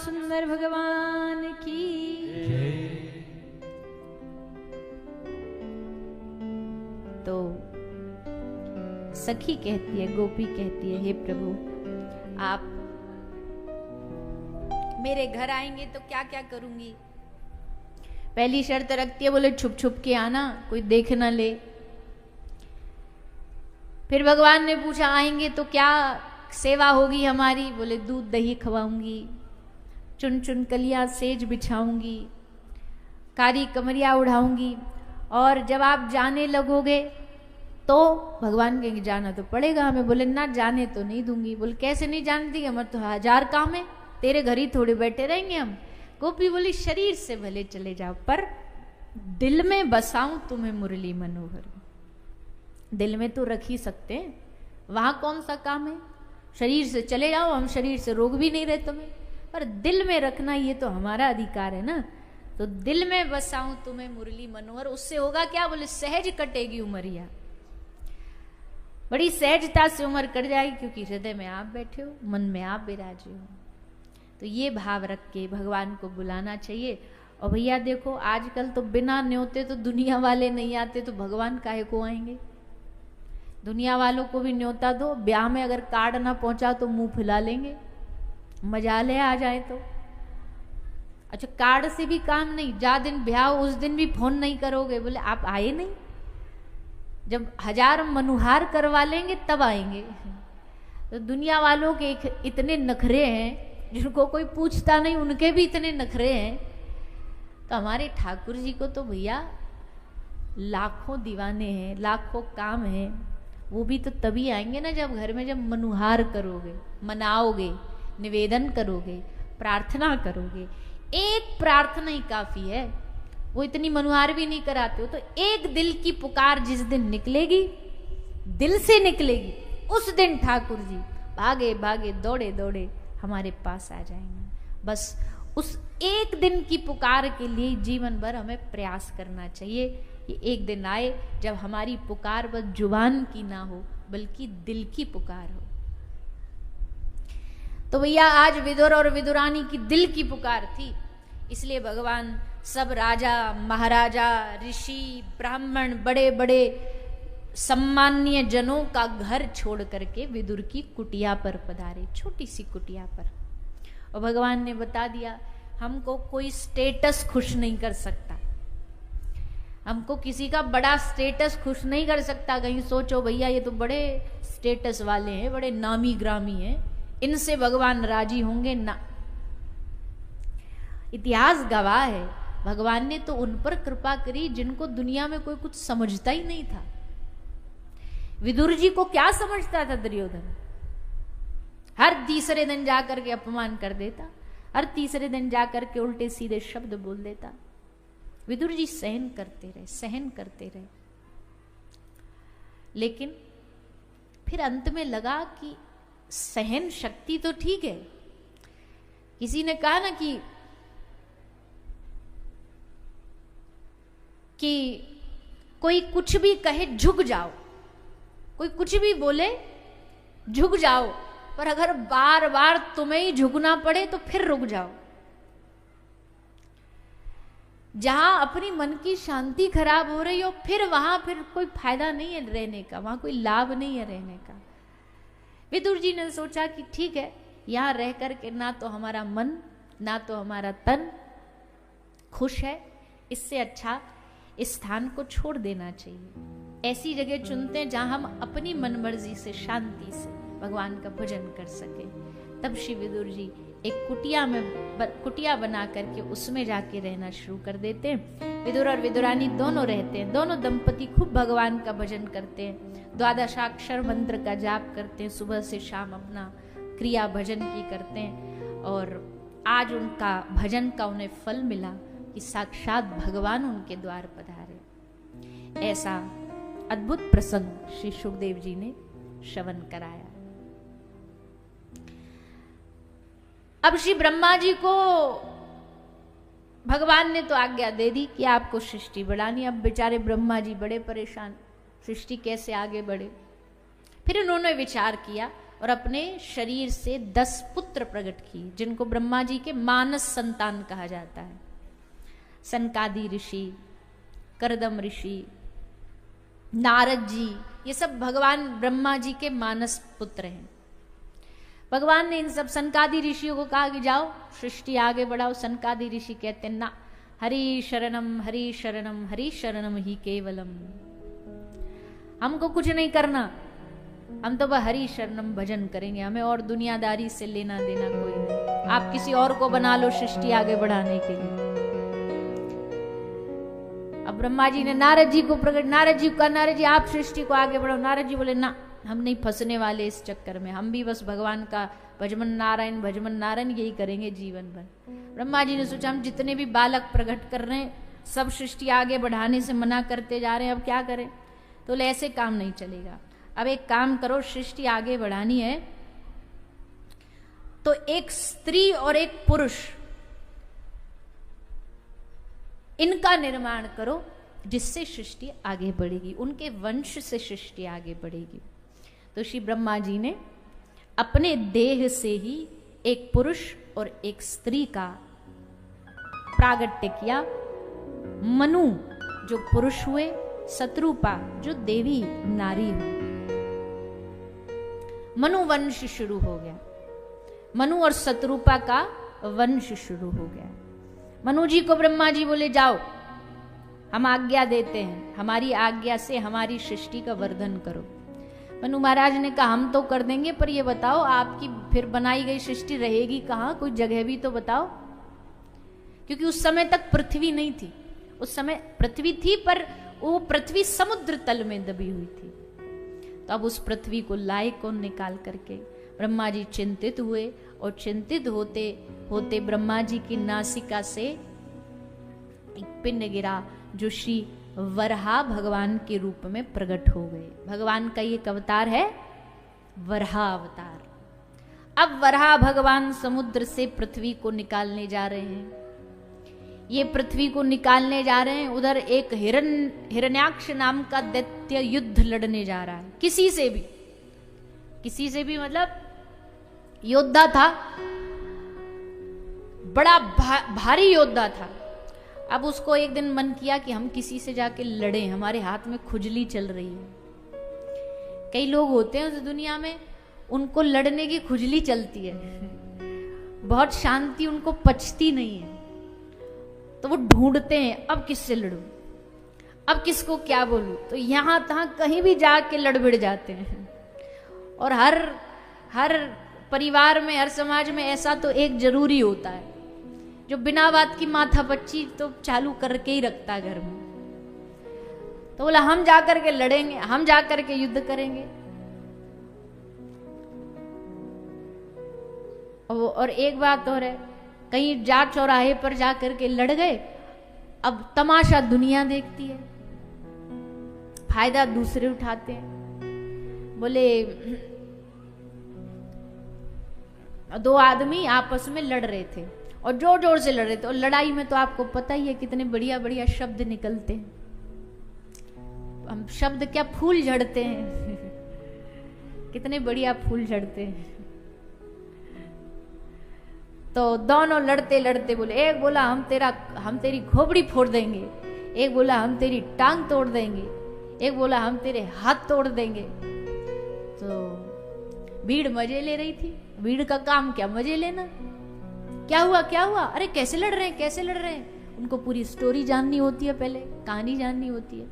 सुंदर भगवान की। तो सखी कहती है, गोपी कहती है, हे प्रभु आप मेरे घर आएंगे तो क्या क्या करूंगी। पहली शर्त रखती है, बोले छुप छुप के आना, कोई देख ना ले। फिर भगवान ने पूछा आएंगे तो क्या सेवा होगी हमारी। बोले दूध दही खवाऊंगी, चुन चुन कलियां सेज बिछाऊंगी, कारी कमरिया उड़ाऊंगी, और जब आप जाने लगोगे तो भगवान कहेंगे जाना तो पड़ेगा हमें। बोले ना जाने तो नहीं दूंगी। बोले कैसे नहीं जाने देंगे, हमारे तो 1000 काम है, तेरे घर ही थोड़े बैठे रहेंगे हम। गोपी बोली शरीर से भले चले जाओ पर दिल में बसाऊं तुम्हें मुरली मनोहर। दिल में तो रख ही सकते हैं, वहां कौन सा काम है। शरीर से चले जाओ, हम शरीर से रोक भी नहीं रहे तुम्हें, पर दिल में रखना ये तो हमारा अधिकार है ना। तो दिल में बसाऊं तुम्हें मुरली मनोहर, उससे होगा क्या। बोले सहज कटेगी उमरिया, बड़ी सहजता से उम्र कट जाएगी, क्योंकि हृदय में आप बैठे हो, मन में आप विराजे हो। तो ये भाव रख के भगवान को बुलाना चाहिए। और भैया देखो आजकल तो बिना न्योते तो दुनिया वाले नहीं आते, तो भगवान काहे को आएंगे। दुनिया वालों को भी न्योता दो, ब्याह में अगर कार्ड ना पहुंचा तो मुंह फुला लेंगे, मजा ले आ जाए तो। अच्छा कार्ड से भी काम नहीं, जा दिन ब्याह उस दिन भी फोन नहीं करोगे, बोले आप आए नहीं, जब 1000 मनुहार करवा लेंगे तब आएंगे। तो दुनिया वालों के इतने नखरे हैं, जिनको कोई पूछता नहीं उनके भी इतने नखरे हैं। तो हमारे ठाकुर जी को तो भैया लाखों दीवाने हैं, लाखों काम हैं, वो भी तो तभी आएंगे ना जब घर में जब मनुहार करोगे, मनाओगे, निवेदन करोगे, प्रार्थना करोगे। एक प्रार्थना ही काफी है, वो इतनी मनुहार भी नहीं कराते हो। तो एक दिल की पुकार जिस दिन निकलेगी, दिल से निकलेगी, उस दिन ठाकुर जी भागे भागे दौड़े दौड़े हमारे पास आ जाएंगे। बस उस एक दिन की पुकार के लिए जीवन भर हमें प्रयास करना चाहिए कि एक दिन आए जब हमारी पुकार बस जुबान की ना हो बल्कि दिल की पुकार हो। तो भैया आज विदुर और विदुरानी की दिल की पुकार थी, इसलिए भगवान सब राजा महाराजा ऋषि ब्राह्मण बड़े बड़े सम्मान्य जनों का घर छोड़ करके विदुर की कुटिया पर पधारे, छोटी सी कुटिया पर। और भगवान ने बता दिया हमको कोई स्टेटस खुश नहीं कर सकता, हमको किसी का बड़ा स्टेटस खुश नहीं कर सकता। कहीं सोचो भैया ये तो बड़े स्टेटस वाले हैं, बड़े नामी ग्रामी हैं, इनसे भगवान राजी होंगे ना। इतिहास गवाह है, भगवान ने तो उन पर कृपा करी जिनको दुनिया में कोई कुछ समझता ही नहीं था। विदुर जी को क्या समझता था दुर्योधन, हर तीसरे दिन जाकर के अपमान कर देता, हर तीसरे दिन जाकर के उल्टे सीधे शब्द बोल देता। विदुर जी सहन करते रहे, सहन करते रहे, लेकिन फिर अंत में लगा कि सहन शक्ति तो ठीक है। किसी ने कहा ना कि कोई कुछ भी कहे झुक जाओ, कोई कुछ भी बोले झुक जाओ, पर अगर बार बार तुम्हें ही झुकना पड़े तो फिर रुक जाओ। जहां अपनी मन की शांति खराब हो रही हो फिर वहां फिर कोई फायदा नहीं है रहने का, वहां कोई लाभ नहीं है रहने का। विदुर जी ने सोचा कि ठीक है, यहां रह करके ना तो हमारा मन ना तो हमारा तन खुश है, इससे अच्छा इस स्थान को छोड़ देना चाहिए। ऐसी जगह चुनते हैं जहां हम अपनी मनमर्जी से शांति से भगवान का भजन कर सके। तब श्री विदुर जी एक कुटिया बना करके उसमें जाके रहना शुरू कर देते हैं। विदुर और विदुरानी दोनों रहते हैं, दोनों दंपति खूब भगवान का भजन करते हैं, 12 मंत्र का जाप करते हैं, सुबह से शाम अपना क्रिया भजन की करते हैं। और आज उनका भजन का उन्हें फल मिला कि साक्षात भगवान उनके द्वार पधारे। ऐसा अद्भुत प्रसंग श्री सुखदेव जी ने श्रवण कराया। अब श्री ब्रह्मा जी को भगवान ने तो आज्ञा दे दी कि आपको सृष्टि बढ़ानी। अब बेचारे ब्रह्मा जी बड़े परेशान, सृष्टि कैसे आगे बढ़े। फिर उन्होंने विचार किया, और अपने शरीर से 10 पुत्र प्रकट किए, जिनको ब्रह्मा जी के मानस संतान कहा जाता है। सनकादि ऋषि, करदम ऋषि, नारद जी, ये सब भगवान ब्रह्मा जी के मानस पुत्र हैं। भगवान ने इन सब सनकादि ऋषियों को कहा कि जाओ सृष्टि आगे बढ़ाओ। सनकादि ऋषि कहते हैं ना, हरि शरणम हरि शरणम हरि शरणम ही केवलम, हमको कुछ नहीं करना, हम तो बस हरि शरणम भजन करेंगे, हमें और दुनियादारी से लेना देना कोई नहीं। आप किसी और को बना लो सृष्टि आगे बढ़ाने के लिए। अब ब्रह्मा जी ने नारद जी को प्रकट, नारद जी का, नारद जी आप सृष्टि को आगे बढ़ाओ। नारद जी बोले ना, हम नहीं फंसने वाले इस चक्कर में, हम भी बस भगवान का भजमन नारायण यही करेंगे जीवन भर। ब्रह्मा जी ने सोचा हम जितने भी बालक प्रकट कर रहे हैं सब सृष्टि आगे बढ़ाने से मना करते जा रहे हैं, अब क्या करें। तो ऐसे काम नहीं चलेगा, अब एक काम करो, सृष्टि आगे बढ़ानी है तो एक स्त्री और एक पुरुष, इनका निर्माण करो जिससे सृष्टि आगे बढ़ेगी, उनके वंश से सृष्टि आगे बढ़ेगी। तो श्री ब्रह्मा जी ने अपने देह से ही एक पुरुष और एक स्त्री का प्रागट्य किया। मनु जो पुरुष हुए, शत्रुपा जो देवी नारी हुई। मनु वंश शुरू हो गया, मनु और शत्रुपा का वंश शुरू हो गया। मनु जी को ब्रह्मा जी बोले जाओ हम आज्ञा देते हैं, हमारी आज्ञा से हमारी सृष्टि का वर्धन करो। मनु महाराज ने कहा हम तो कर देंगे, पर ये बताओ आपकी फिर बनाई गई सृष्टि रहेगी कहाँ, कोई जगह भी तो बताओ। क्योंकि उस समय तक पृथ्वी नहीं थी, उस समय पृथ्वी थी पर वो पृथ्वी समुद्र तल में दबी हुई थी। तो अब उस पृथ्वी को लाए कौन निकाल करके। ब्रह्मा जी चिंतित हुए और चिंतित होते होते ब्रह्मा जी की नासिका से एक पिंड गिरा जो श्री वराह भगवान के रूप में प्रकट हो गए। भगवान का ये अवतार है वराह अवतार। अब वराह भगवान समुद्र से पृथ्वी को निकालने जा रहे हैं। ये पृथ्वी को निकालने जा रहे हैं, उधर एक हिरण्याक्ष नाम का दैत्य युद्ध लड़ने जा रहा है किसी से भी मतलब योद्धा था, बड़ा भारी योद्धा था। अब उसको एक दिन मन किया कि हम किसी से जाके लड़ें, हमारे हाथ में खुजली चल रही है। कई लोग होते हैं उस दुनिया में, उनको लड़ने की खुजली चलती है, बहुत शांति उनको पचती नहीं है, तो वो ढूंढते हैं अब किससे लड़ूं, अब किसको क्या बोलूं। तो यहां तहां कहीं भी जाके लड़ भिड़ जाते हैं। और हर परिवार में, हर समाज में ऐसा तो एक जरूरी होता है जो बिना बात की माथा पच्ची तो चालू करके ही रखता है घर में। तो बोला हम जाकर के लड़ेंगे, हम जाकर के युद्ध करेंगे। और एक बात और है, कहीं जा चौराहे पर जाकर के लड़ गए, अब तमाशा दुनिया देखती है, फायदा दूसरे उठाते हैं। बोले दो आदमी आपस में लड़ रहे थे और जोर जोर से लड़ रहे थे, और लड़ाई में तो आपको पता ही है कितने बढ़िया बढ़िया शब्द निकलते हैं। हम शब्द क्या फूल झड़ते हैं कितने बढ़िया फूल झड़ते हैं। तो दोनों लड़ते लड़ते बोले, एक बोला हम तेरी खोपड़ी फोड़ देंगे, एक बोला हम तेरी टांग तोड़ देंगे, एक बोला हम तेरे हाथ तोड़ देंगे। तो भीड़ मजे ले रही थी, भीड़ का काम क्या मजे लेना। क्या हुआ, अरे कैसे लड़ रहे हैं। उनको पूरी स्टोरी जाननी होती है, पहले कहानी जाननी होती है।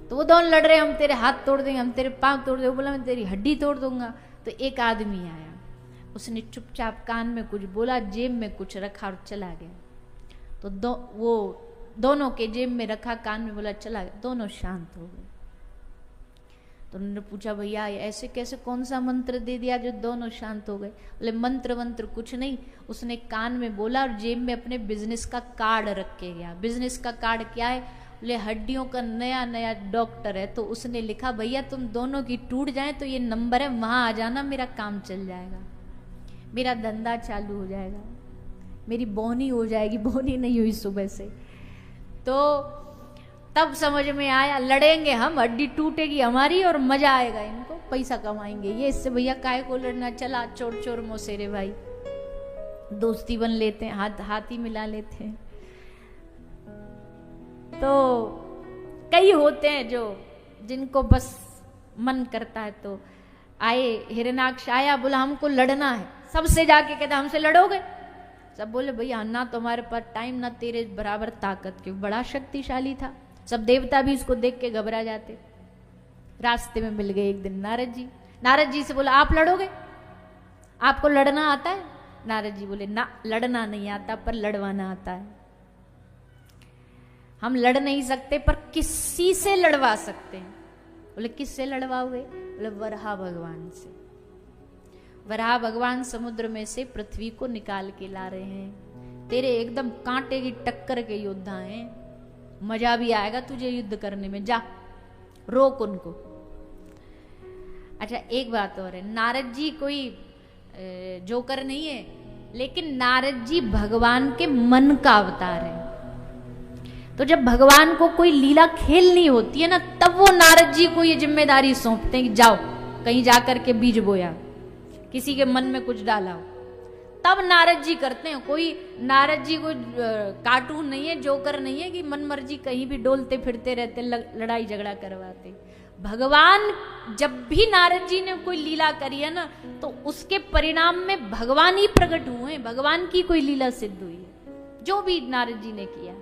तो वो दोनों लड़ रहे हैं, हम तेरे हाथ तोड़ देंगे, हम तेरे पांव तोड़ देंगे, वो बोला मैं तेरी हड्डी तोड़ दूंगा। तो एक आदमी आया, उसने चुपचाप कान में कुछ बोला, जेब में कुछ रखा और चला गया। तो वो दोनों के जेब में रखा, कान में बोला, चला गया। दोनों शांत हो गए। तो उन्होंने पूछा भैया ऐसे कैसे, कौन सा मंत्र दे दिया जो दोनों शांत हो गए। बोले मंत्र कुछ नहीं, उसने कान में बोला और जेब में अपने बिजनेस का कार्ड रख के गया। बिजनेस का कार्ड क्या है, बोले हड्डियों का नया डॉक्टर है। तो उसने लिखा भैया तुम दोनों की टूट जाए तो ये नंबर है, वहां आ जाना, मेरा काम चल जाएगा, मेरा धंधा चालू हो जाएगा, मेरी बोनी हो जाएगी। बोनी नहीं हुई सुबह से। तो तब समझ में आया लड़ेंगे हम, हड्डी टूटेगी हमारी और मजा आएगा इनको। पैसा कमाएंगे, ये इससे भैया काहे को लड़ना, चला चोर चोर मोसेरे भाई, दोस्ती बन लेते हैं, हाथ ही मिला लेते हैं। तो कई होते हैं जो जिनको बस मन करता है तो आए, हिरण्याक्ष आया, बोला हमको लड़ना है, सबसे जाके कहता हमसे लड़ोगे? सब बोले भैया ना तो हमारे पास टाइम ना तेरे बराबर ताकत, क्यों बड़ा शक्तिशाली था। सब देवता भी इसको देख के घबरा जाते। रास्ते में मिल गए एक दिन नारद जी। नारद जी से बोला आप लड़ोगे, आपको लड़ना आता है? नारद जी बोले ना, लड़ना नहीं आता पर लड़वाना आता है। हम लड़ नहीं सकते पर किसी से लड़वा सकते हैं। बोले किससे लड़वाओगे? बोले वराह भगवान से। वराह भगवान समुद्र में से पृथ्वी को निकाल के ला रहे हैं। तेरे एकदम कांटे की टक्कर के योद्धा हैं, मजा भी आएगा तुझे युद्ध करने में, जा रोक उनको। अच्छा एक बात और है, नारद जी कोई जोकर नहीं है, लेकिन नारद जी भगवान के मन का अवतार है। तो जब भगवान को कोई लीला खेलनी होती है ना, तब वो नारद जी को ये जिम्मेदारी सौंपते हैं कि जाओ कहीं जाकर के बीज बोया, किसी के मन में कुछ डाला हो, तब नारद जी करते हैं। कोई नारद जी कोई कार्टून नहीं है, जोकर नहीं है कि मन मर्जी कहीं भी डोलते फिरते रहते, लड़ाई झगड़ा करवाते। भगवान जब भी नारद जी ने कोई लीला करी है ना, तो उसके परिणाम में भगवान ही प्रकट हुए, भगवान की कोई लीला सिद्ध हुई है जो भी नारद जी ने किया।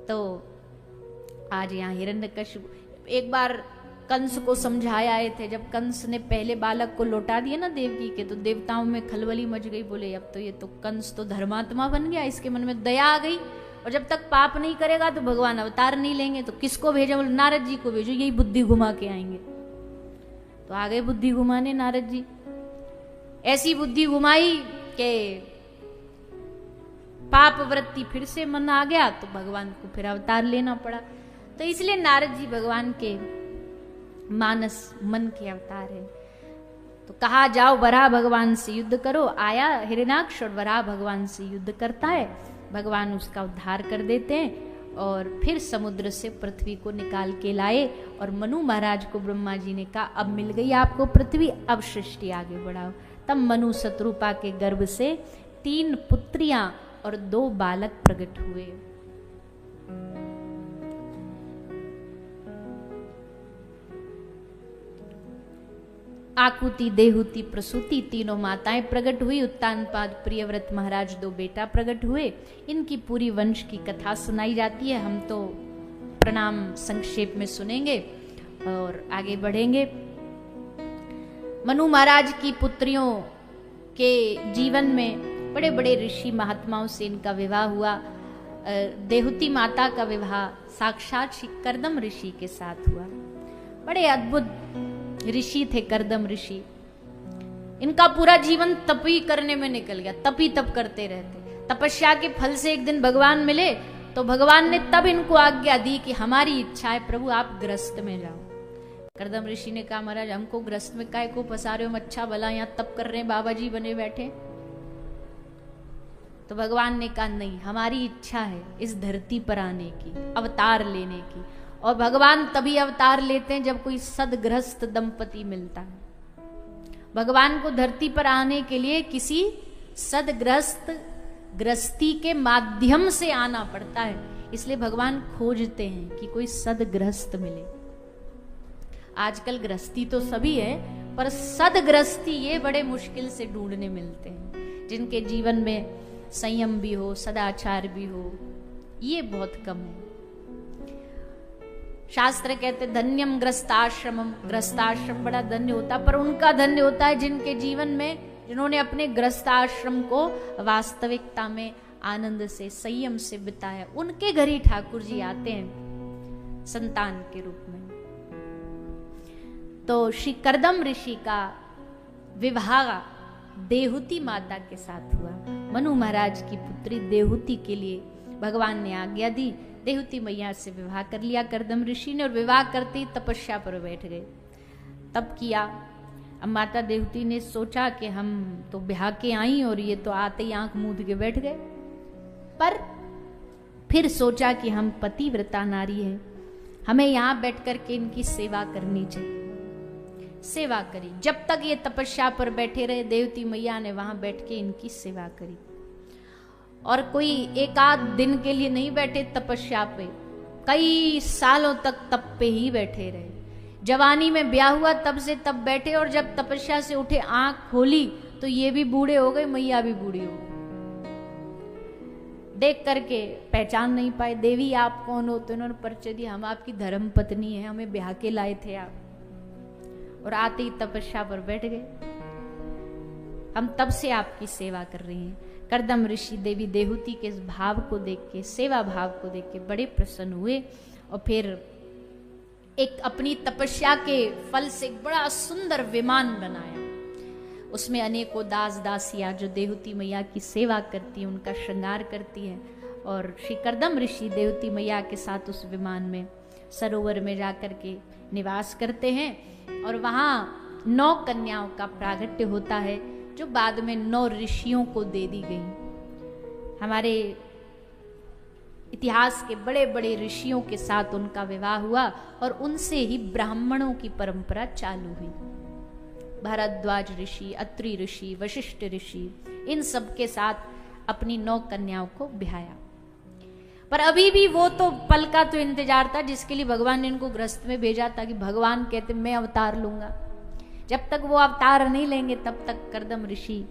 तो आज यहाँ हिरण्यकशिपु एक बार कंस को समझाया आए थे। जब कंस ने पहले बालक को लौटा दिया ना देवकी के, तो देवताओं में खलबली मच गई। बोले अब तो ये तो कंस तो धर्मात्मा बन गया, इसके मन में दया आ गई, और जब तक पाप नहीं करेगा तो भगवान अवतार नहीं लेंगे। तो किसको भेजो? बोले नारद जी को भेजो, यही बुद्धि घुमा के आएंगे। तो आ गए बुद्धि घुमाने नारद जी। ऐसी बुद्धि घुमाई कि पाप वृत्ति फिर से मन आ गया, तो भगवान को फिर अवतार लेना पड़ा। तो इसलिए नारद जी भगवान के मानस मन के अवतार है। तो कहा जाओ वराह भगवान से युद्ध करो। आया हिरण्याक्ष और वराह भगवान से युद्ध करता है। भगवान उसका उद्धार कर देते हैं और फिर समुद्र से पृथ्वी को निकाल के लाए। और मनु महाराज को ब्रह्मा जी ने कहा अब मिल गई आपको पृथ्वी, अब सृष्टि आगे बढ़ाओ। तब मनु शत्रुपा के गर्भ से 3 पुत्रियां और 2 बालक प्रकट हुए। आकुति, देहुति, प्रसूति तीनों माताएं प्रकट हुई। उत्तानपाद, प्रियव्रत महाराज 2 बेटा प्रकट हुए। इनकी पूरी वंश की कथा सुनाई जाती है। हम तो प्रणाम संक्षेप में सुनेंगे और आगे बढ़ेंगे। मनु महाराज की पुत्रियों के जीवन में बड़े बड़े ऋषि महात्माओं से इनका विवाह हुआ। देहुति माता का विवाह साक्षात श्री कर्दम ऋषि के साथ हुआ। बड़े अद्भुत ऋषि थे कर्दम ऋषि। इनका पूरा जीवन तप ही करने में निकल गया, तप ही तप करते रहते। तपस्या के फल से एक दिन भगवान मिले, तो भगवान ने तब इनको आज्ञा दी कि हमारी इच्छा है प्रभु आप गृहस्थ में जाओ। कर्दम ऋषि ने कहा महाराज हमको गृहस्थ में काहे को फंसा रहे हो, हम अच्छा भला यहाँ तप कर रहे हैं, बाबा जी बने बैठे। तो भगवान ने कहा नहीं, हमारी इच्छा है इस धरती पर आने की, अवतार लेने की। और भगवान तभी अवतार लेते हैं जब कोई सदगृहस्थ दंपति मिलता है। भगवान को धरती पर आने के लिए किसी सदगृहस्थ गृहस्थी के माध्यम से आना पड़ता है। इसलिए भगवान खोजते हैं कि कोई सदगृहस्थ मिले। आजकल गृहस्थी तो सभी है, पर सदगृहस्थी ये बड़े मुश्किल से ढूंढने मिलते हैं, जिनके जीवन में संयम भी हो, सदाचार भी हो, ये बहुत कम है। शास्त्र कहते धन्यम ग्रस्ताश्रमम, ग्रस्ताश्रम बड़ा धन्य होता, पर उनका धन्य होता है जिनके जीवन में, जिन्होंने अपने ग्रस्ताश्रम को वास्तविकता में आनंद से, संयम से बिताया। उनके घर ही ठाकुर जी आते हैं संतान के रूप में। तो श्री कर्दम ऋषि का विवाह देहुति माता के साथ हुआ। मनु महाराज की पुत्री देहुति के लिए भगवान ने आज्ञा दी। देहुति मैया से विवाह कर लिया कर्दम ऋषि ने, और विवाह करते ही तपस्या पर बैठ गए। तब किया। अब माता देहुति ने सोचा कि हम तो ब्याह के आई और ये तो आते ही आंख मूंद के बैठ गए, पर फिर सोचा कि हम पतिव्रता नारी है, हमें यहाँ बैठ करके इनकी सेवा करनी चाहिए। सेवा करी, जब तक ये तपस्या पर बैठे रहे देवती मैया ने वहां बैठ के इनकी सेवा करी। और कोई एक आध दिन के लिए नहीं बैठे तपस्या पे, कई सालों तक तप पे ही बैठे रहे। जवानी में ब्याह हुआ तब से तब बैठे, और जब तपस्या से उठे आंख खोली तो ये भी बूढ़े हो गए, मैया भी बूढ़ी हो गई। देख करके पहचान नहीं पाए, देवी आप कौन हो? तो इन्होंने परिचय दिया, हम आपकी धर्म पत्नी है, हमें ब्याह के लाए थे आप। और आते ही तपस्या पर बैठ गए, हम तब से आपकी सेवा कर रही हैं। कर्दम ऋषि देवी देहूति के इस भाव को देख के, सेवा भाव को देख के बड़े प्रसन्न हुए, और फिर एक अपनी तपस्या के फल से एक बड़ा सुंदर विमान बनाया। उसमें अनेकों दास दासियां जो देहूति मैया की सेवा करती हैं, उनका श्रृंगार करती हैं, और श्री कर्दम ऋषि देहूति मैया के साथ उस विमान में सरोवर में जाकर के निवास करते हैं। और वहां 9 कन्याओं का प्रागट्य होता है, जो बाद में 9 ऋषियों को दे दी गई। हमारे इतिहास के बड़े बड़े ऋषियों के साथ उनका विवाह हुआ, और उनसे ही ब्राह्मणों की परंपरा चालू हुई। भारद्वाज ऋषि, अत्रि ऋषि, वशिष्ठ ऋषि, इन सब के साथ अपनी 9 कन्याओं को ब्याया। पर अभी भी वो तो पल का तो इंतजार था जिसके लिए भगवान ने इनको गृहस्थ में भेजा था, कि भगवान कहते मैं अवतार लूंगा। जब तक वो अवतार नहीं लेंगे तब तक कर्दम ऋषि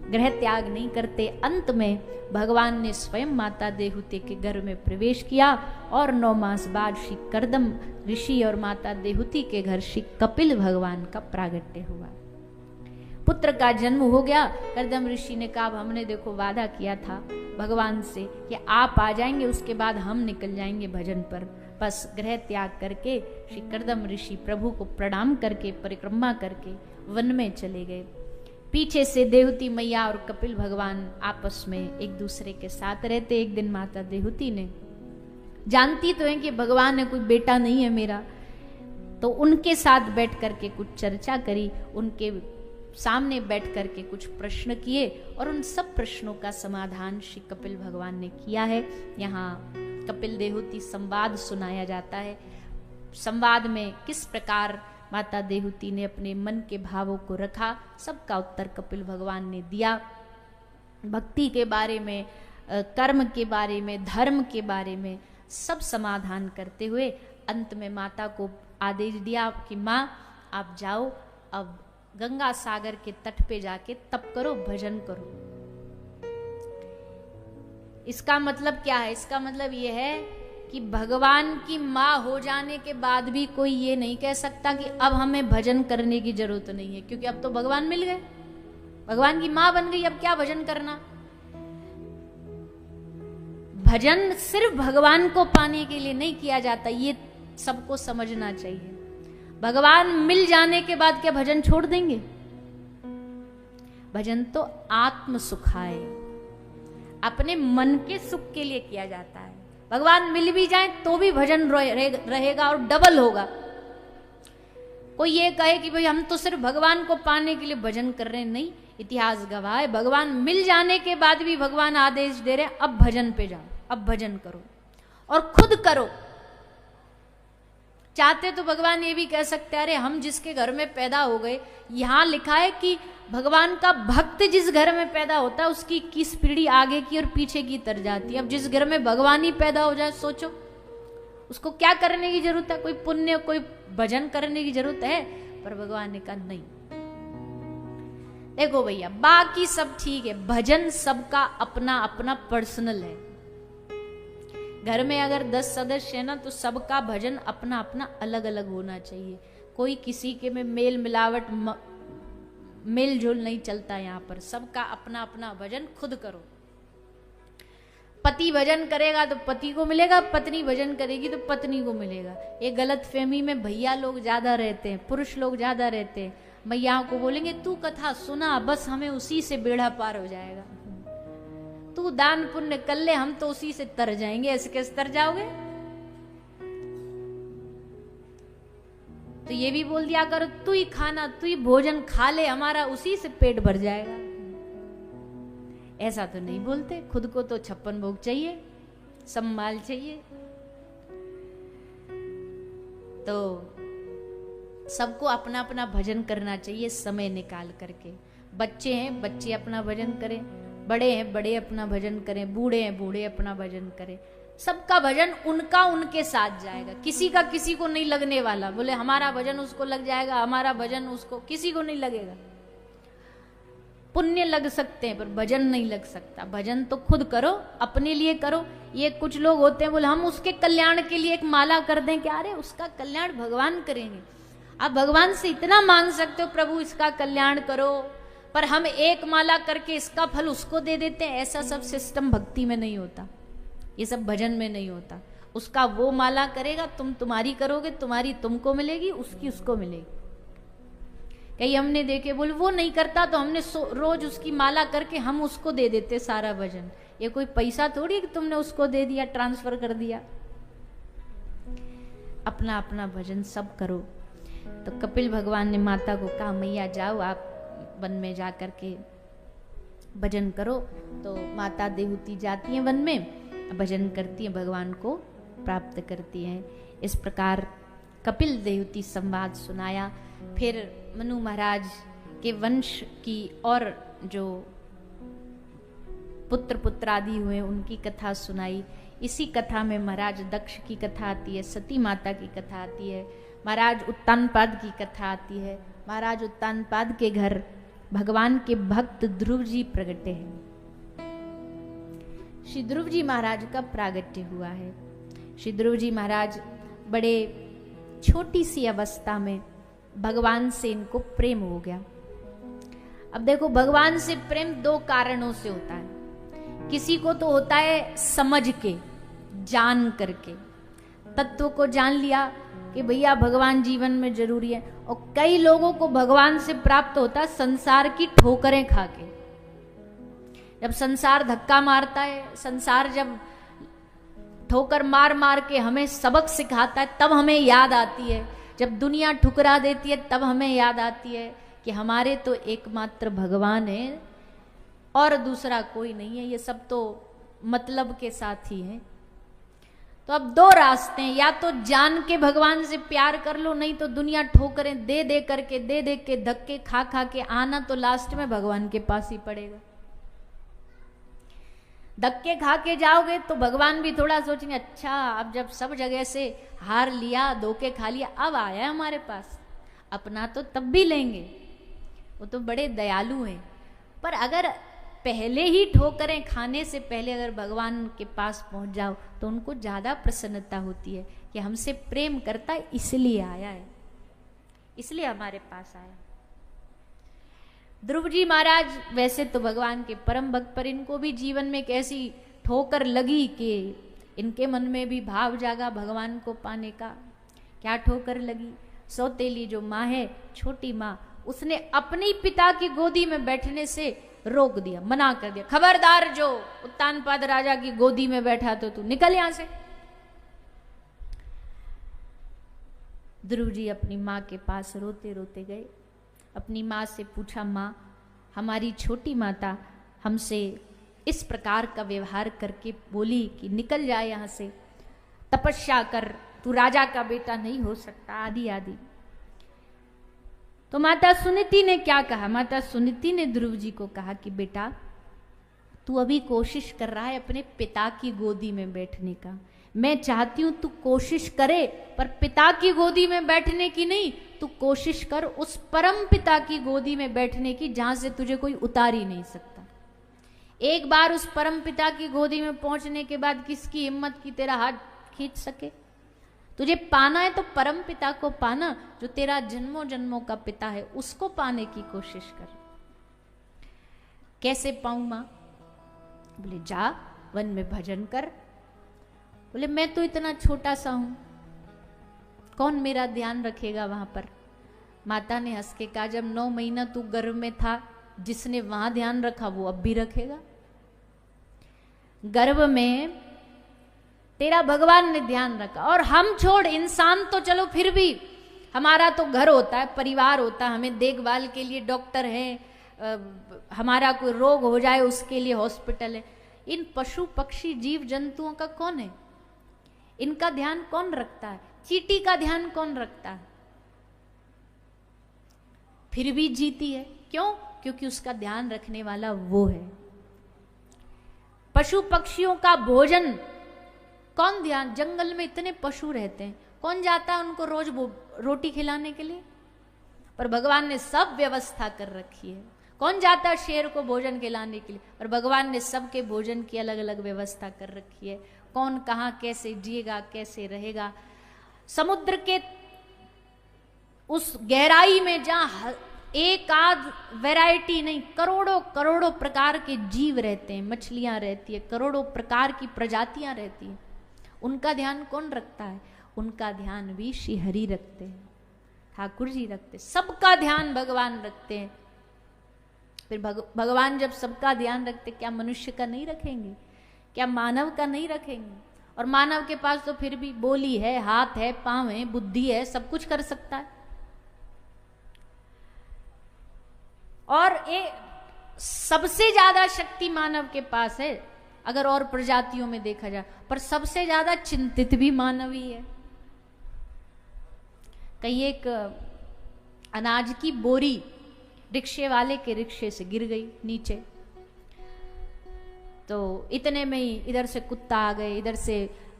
गृह त्याग नहीं करते। अंत में भगवान ने स्वयं माता देहूति के घर में प्रवेश किया, और 9 मास बाद श्री कर्दम ऋषि और माता देहूति के घर श्री कपिल भगवान का प्रागट्य हुआ। पुत्र का जन्म हो गया। कर्दम ऋषि ने कहा, हमने देखो वादा किया था भगवान से कि आप आ जाएंगे, उसके बाद हम निकल जाएंगे भजन पर। बस गृह त्याग करके श्री कर्दम ऋषि प्रभु को प्रणाम करके, परिक्रमा करके वन में चले गए। पीछे से देहूति मैया और कपिल भगवान आपस में एक दूसरे के साथ रहते। एक दिन माता देहूति ने, जानती तो है कि भगवान है, कोई बेटा नहीं है मेरा, तो उनके साथ बैठ करके कुछ चर्चा करी, उनके सामने बैठ करके कुछ प्रश्न किए, और उन सब प्रश्नों का समाधान श्री कपिल भगवान ने किया है। यहाँ कपिल देहूति संवाद सुनाया जाता है। संवाद में किस प्रकार माता देहूति ने अपने मन के भावों को रखा, सबका उत्तर कपिल भगवान ने दिया। भक्ति के बारे में, कर्म के बारे में, धर्म के बारे में सब समाधान करते हुए अंत में माता को आदेश दिया कि माँ आप जाओ, अब गंगा सागर के तट पे जाके तप करो, भजन करो। इसका मतलब क्या है? इसका मतलब यह है कि भगवान की माँ हो जाने के बाद भी कोई ये नहीं कह सकता कि अब हमें भजन करने की जरूरत नहीं है, क्योंकि अब तो भगवान मिल गए, भगवान की माँ बन गई, अब क्या भजन करना। भजन सिर्फ भगवान को पाने के लिए नहीं किया जाता, ये सबको समझना चाहिए। भगवान मिल जाने के बाद क्या भजन छोड़ देंगे? भजन तो आत्म सुखाए, अपने मन के सुख के लिए किया जाता है। भगवान मिल भी जाए तो भी भजन रहेगा और डबल होगा। कोई ये कहे कि भाई हम तो सिर्फ भगवान को पाने के लिए भजन कर रहे हैं, नहीं, इतिहास गवाह है भगवान मिल जाने के बाद भी भगवान आदेश दे रहे हैं अब भजन पे जाओ, अब भजन करो, और खुद करो। चाहते तो भगवान ये भी कह सकते हैं, अरे हम जिसके घर में पैदा हो गए, यहाँ लिखा है कि भगवान का भक्त जिस घर में पैदा होता है उसकी 21 पीढ़ी आगे की और पीछे की तर जाती है। अब जिस घर में भगवान ही पैदा हो जाए, सोचो उसको क्या करने की जरूरत है? कोई पुण्य, कोई भजन करने की जरूरत है? पर भगवान ने कहा नहीं। देखो भैया, बाकी सब ठीक है, भजन सबका अपना अपना पर्सनल है। घर में अगर 10 सदस्य है ना, तो सबका भजन अपना अपना अलग अलग होना चाहिए। कोई किसी के में मेल मिलावट, मेल जोल नहीं चलता। यहाँ पर सबका अपना अपना भजन खुद करो। पति भजन करेगा तो पति को मिलेगा, पत्नी भजन करेगी तो पत्नी को मिलेगा। ये गलत फहमी में भैया लोग ज्यादा रहते हैं, पुरुष लोग ज्यादा रहते हैं। मैयाओं को बोलेंगे तू कथा सुना, बस हमें उसी से बेड़ा पार हो जाएगा, तू दान पुण्य कर ले, हम तो उसी से तर जाएंगे। ऐसे कैसे तर जाओगे? तो ये भी बोल दिया करो, तू ही खाना, तू ही भोजन खा ले, हमारा उसी से पेट भर जाएगा। ऐसा तो नहीं बोलते। खुद को तो 56 भोग चाहिए, सब माल चाहिए। तो सबको अपना अपना भजन करना चाहिए समय निकाल करके। बच्चे हैं बच्चे अपना भजन करें, बड़े हैं बड़े अपना भजन करें, बूढ़े हैं बूढ़े अपना भजन करें। सबका भजन उनका उनके साथ जाएगा, किसी का किसी को नहीं लगने वाला। बोले हमारा भजन उसको लग जाएगा, हमारा भजन उसको, किसी को नहीं लगेगा। पुण्य लग सकते हैं पर भजन नहीं लग सकता। भजन तो खुद करो, अपने लिए करो। ये कुछ लोग होते हैं बोले हम उसके कल्याण के लिए एक माला कर दें क्या? अरे उसका कल्याण भगवान करेंगे। आप भगवान से इतना मांग सकते हो प्रभु इसका कल्याण करो, पर हम एक माला करके इसका फल उसको दे देते हैं। ऐसा सब सिस्टम भक्ति में नहीं होता, ये सब भजन में नहीं होता। उसका वो माला करेगा, तुम तुम्हारी करोगे, तुम्हारी तुमको मिलेगी, उसकी उसको मिलेगी। कहीं हमने देखे बोले वो नहीं करता तो हमने रोज उसकी माला करके हम उसको दे देते सारा भजन। ये कोई पैसा थोड़ी कि तुमने उसको दे दिया, ट्रांसफर कर दिया। अपना अपना भजन सब करो। तो कपिल भगवान ने माता को कहा मैया जाओ आप वन में जा करके भजन करो। तो माता देवहूति जाती हैं वन में, भजन करती हैं, भगवान को प्राप्त करती हैं। इस प्रकार कपिल देवहूति संवाद सुनाया। फिर मनु महाराज के वंश की और जो पुत्र पुत्रादि हुए उनकी कथा सुनाई। इसी कथा में महाराज दक्ष की कथा आती है, सती माता की कथा आती है, महाराज उत्तानपाद की कथा आती है। महाराज उत्तानपाद के घर भगवान के भक्त ध्रुव जी प्रगटे हैं। श्री ध्रुव जी महाराज का प्रागट्य हुआ है। श्री ध्रुव जी महाराज बड़े छोटी सी अवस्था में भगवान से इनको प्रेम हो गया। अब देखो भगवान से प्रेम दो कारणों से होता है। किसी को तो होता है समझ के, जान करके, तत्व को जान लिया कि भैया भगवान जीवन में जरूरी है। और कई लोगों को भगवान से प्राप्त होता है संसार की ठोकरें खा के। जब संसार धक्का मारता है, संसार जब ठोकर मार मार के हमें सबक सिखाता है, तब हमें याद आती है। जब दुनिया ठुकरा देती है तब हमें याद आती है कि हमारे तो एकमात्र भगवान है और दूसरा कोई नहीं है। ये सब तो मतलब के साथ ही है। तो अब दो रास्ते हैं, या तो जान के भगवान से प्यार कर लो, नहीं तो दुनिया ठोकरें दे दे करके, दे दे के, धक्के खा खा के आना तो लास्ट में भगवान के पास ही पड़ेगा। धक्के खा के जाओगे तो भगवान भी थोड़ा सोचेंगे अच्छा अब जब सब जगह से हार लिया, धोखे खा लिया, अब आया हमारे पास, अपना तो तब भी लेंगे। वो तो बड़े दयालु हैं। पर अगर पहले ही ठोकरें खाने से पहले अगर भगवान के पास पहुंच जाओ तो उनको ज्यादा प्रसन्नता होती है कि हमसे प्रेम करता है, इसलिए आया है, इसलिए हमारे पास आया। ध्रुव जी महाराज वैसे तो भगवान के परम भक्त, पर इनको भी जीवन में कैसी ठोकर लगी कि इनके मन में भी भाव जागा भगवान को पाने का। क्या ठोकर लगी? सौतेली जो माँ है, छोटी माँ, उसने अपने पिता की गोदी में बैठने से रोक दिया, मना कर दिया। खबरदार जो उत्तानपाद राजा की गोदी में बैठा तो तू निकल यहां से। ध्रुव जी अपनी माँ के पास रोते रोते गए। अपनी माँ से पूछा, माँ हमारी छोटी माता हमसे इस प्रकार का व्यवहार करके बोली कि निकल जाए यहाँ से, तपस्या कर, तू राजा का बेटा नहीं हो सकता, आदि आदि। तो माता सुनीति ने क्या कहा? माता सुनीति ने ध्रुव जी को कहा कि बेटा तू अभी कोशिश कर रहा है अपने पिता की गोदी में बैठने का। मैं चाहती हूं तू कोशिश करे, पर पिता की गोदी में बैठने की नहीं, तू कोशिश कर उस परम पिता की गोदी में बैठने की जहां से तुझे कोई उतार ही नहीं सकता। एक बार उस परम पिता की गोदी में पहुंचने के बाद किसकी हिम्मत की तेरा हाथ खींच सके? तुझे पाना है तो परम पिता को पाना, जो तेरा जन्मों जन्मों का पिता है, उसको पाने की कोशिश कर। कैसे पाऊं मां? बोले जा वन में भजन कर। बोले मैं तो इतना छोटा सा हूं, कौन मेरा ध्यान रखेगा वहां पर? माता ने हंस के कहा, जब 9 महीना तू गर्भ में था, जिसने वहां ध्यान रखा वो अब भी रखेगा। गर्भ में तेरा भगवान ने ध्यान रखा। और हम छोड़, इंसान तो चलो फिर भी, हमारा तो घर होता है, परिवार होता है, हमें देखभाल के लिए डॉक्टर है, हमारा कोई रोग हो जाए उसके लिए हॉस्पिटल है। इन पशु पक्षी जीव जंतुओं का कौन है? इनका ध्यान कौन रखता है? चींटी का ध्यान कौन रखता है? फिर भी जीती है। क्यों? क्योंकि उसका ध्यान रखने वाला वो है। पशु पक्षियों का भोजन कौन ध्यान? जंगल में इतने पशु रहते हैं, कौन जाता है उनको रोज रोटी खिलाने के लिए? पर भगवान ने सब व्यवस्था कर रखी है। कौन जाता है शेर को भोजन खिलाने के लिए? और भगवान ने सबके भोजन की अलग अलग व्यवस्था कर रखी है। कौन कहाँ कैसे जिएगा, कैसे रहेगा। समुद्र के उस गहराई में जहां एक आध वैरायटी नहीं, करोड़ों करोड़ों प्रकार के जीव रहते हैं, मछलियां रहती है, करोड़ों प्रकार की प्रजातियां रहती हैं, उनका ध्यान कौन रखता है? उनका ध्यान भी श्री हरि रखते हैं, ठाकुर जी रखते हैं। सबका ध्यान भगवान रखते हैं। फिर भगवान जब सबका ध्यान रखते, क्या मनुष्य का नहीं रखेंगे? क्या मानव का नहीं रखेंगे? और मानव के पास तो फिर भी बोली है, हाथ है, पांव है, बुद्धि है, सब कुछ कर सकता है। और सबसे ज्यादा शक्ति मानव के पास है अगर और प्रजातियों में देखा जाए, पर सबसे ज्यादा चिंतित भी मानव ही है। कहीं एक अनाज की बोरी रिक्शे वाले के रिक्शे से गिर गई नीचे, तो इतने में ही इधर से कुत्ता आ गए, इधर से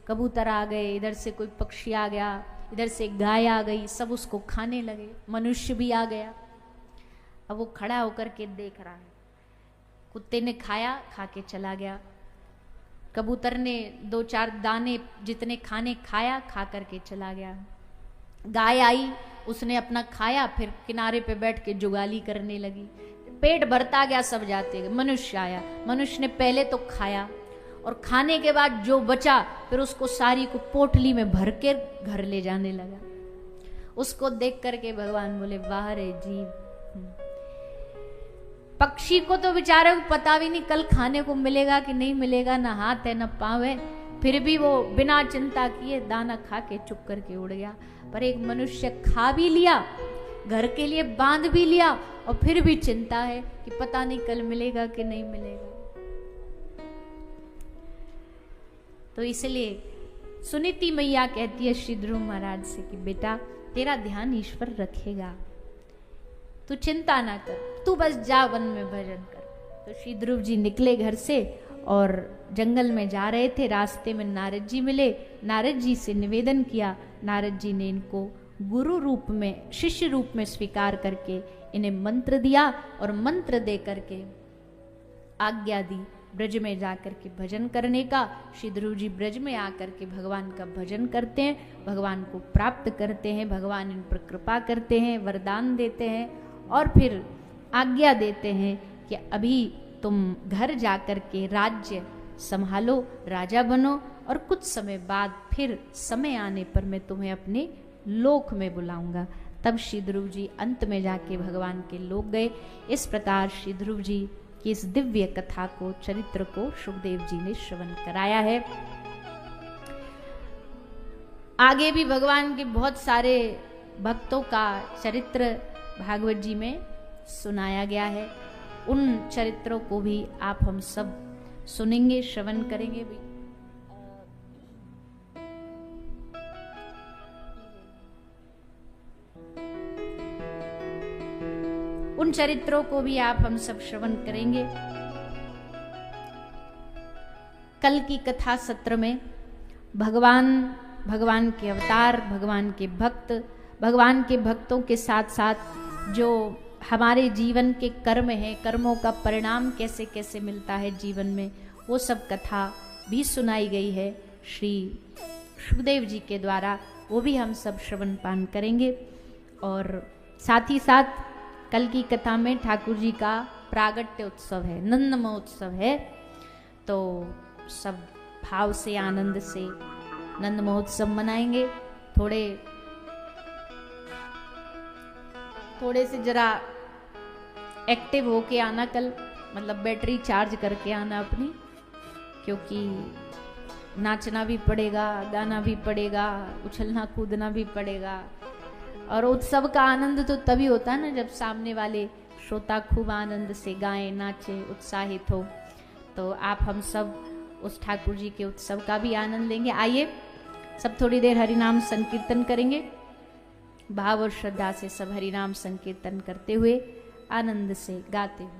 कबूतर आ गए, इधर से कोई पक्षी आ गया, इधर से गाय आ गई, सब उसको खाने लगे। मनुष्य भी आ गया। अब वो खड़ा होकर के देख रहा है। कुत्ते ने खाया, खा के चला गया। कबूतर ने 2-4 दाने जितने खाने खाया, खा करके चला गया। गाय आई, उसने अपना खाया, फिर किनारे पे बैठ के जुगाली करने लगी। पेट भरता गया, सब जाते गए। मनुष्य आया, मनुष्य ने पहले तो खाया, और खाने के बाद जो बचा फिर उसको सारी को पोटली में भर के घर ले जाने लगा। उसको देख करके भगवान बोले, वाह रे जीव। पक्षी को तो बेचारे को पता भी नहीं कल खाने को मिलेगा कि नहीं मिलेगा, ना हाथ है ना पांव है, फिर भी वो बिना चिंता किए दाना खा के चुप करके उड़ गया। पर एक मनुष्य खा भी लिया, घर के लिए बांध भी लिया, और फिर भी चिंता है कि पता नहीं कल मिलेगा कि नहीं मिलेगा। तो इसलिए सुनीति मैया कहती है श्री ध्रुव महाराज से कि बेटा तेरा ध्यान ईश्वर रखेगा, तू चिंता ना कर, तू बस जा वन में भजन कर। तो श्री ध्रुव जी निकले घर से और जंगल में जा रहे थे। रास्ते में नारद जी मिले। नारद जी से निवेदन किया। नारद जी ने इनको गुरु रूप में, शिष्य रूप में स्वीकार करके इन्हें मंत्र दिया, और मंत्र दे करके आज्ञा दी ब्रज में जाकर के भजन करने का। श्री ध्रुव जी ब्रज में आकर के भगवान का भजन करते हैं, भगवान को प्राप्त करते हैं, भगवान इन पर कृपा करते हैं, वरदान देते हैं, और फिर आज्ञा देते हैं कि अभी तुम घर जाकर के राज्य संभालो, राजा बनो, और कुछ समय बाद फिर समय आने पर मैं तुम्हें अपने लोक में बुलाऊंगा। तब श्री ध्रुव जी अंत में जाके भगवान के लोक गए। इस प्रकार श्री ध्रुव जी की इस दिव्य कथा को, चरित्र को सुखदेव जी ने श्रवण कराया है। आगे भी भगवान के बहुत सारे भक्तों का चरित्र भागवत जी में सुनाया गया है। उन चरित्रों को भी आप हम सब सुनेंगे, श्रवण करेंगे भी। उन चरित्रों को भी आप हम सब श्रवण करेंगे। कल की कथा सत्र में भगवान के अवतार, भगवान के भक्त, भगवान के भक्तों के साथ साथ जो हमारे जीवन के कर्म हैं, कर्मों का परिणाम कैसे कैसे मिलता है जीवन में, वो सब कथा भी सुनाई गई है श्री सुखदेव जी के द्वारा। वो भी हम सब श्रवण पान करेंगे। और साथ ही साथ कल की कथा में ठाकुर जी का प्रागट्य उत्सव है, नंद महोत्सव है। तो सब भाव से, आनंद से नंद महोत्सव मनाएंगे। थोड़े से जरा एक्टिव होके आना कल, मतलब बैटरी चार्ज करके आना अपनी, क्योंकि नाचना भी पड़ेगा, गाना भी पड़ेगा, उछलना कूदना भी पड़ेगा। और उत्सव का आनंद तो तभी होता है ना जब सामने वाले श्रोता खूब आनंद से गाएं, नाचे, उत्साहित हो। तो आप हम सब उस ठाकुर जी के उत्सव का भी आनंद लेंगे। आइए सब थोड़ी देर हरि नाम संकीर्तन करेंगे। भाव और श्रद्धा से सब हरि नाम संकीर्तन करते हुए, आनंद से गाते हुए।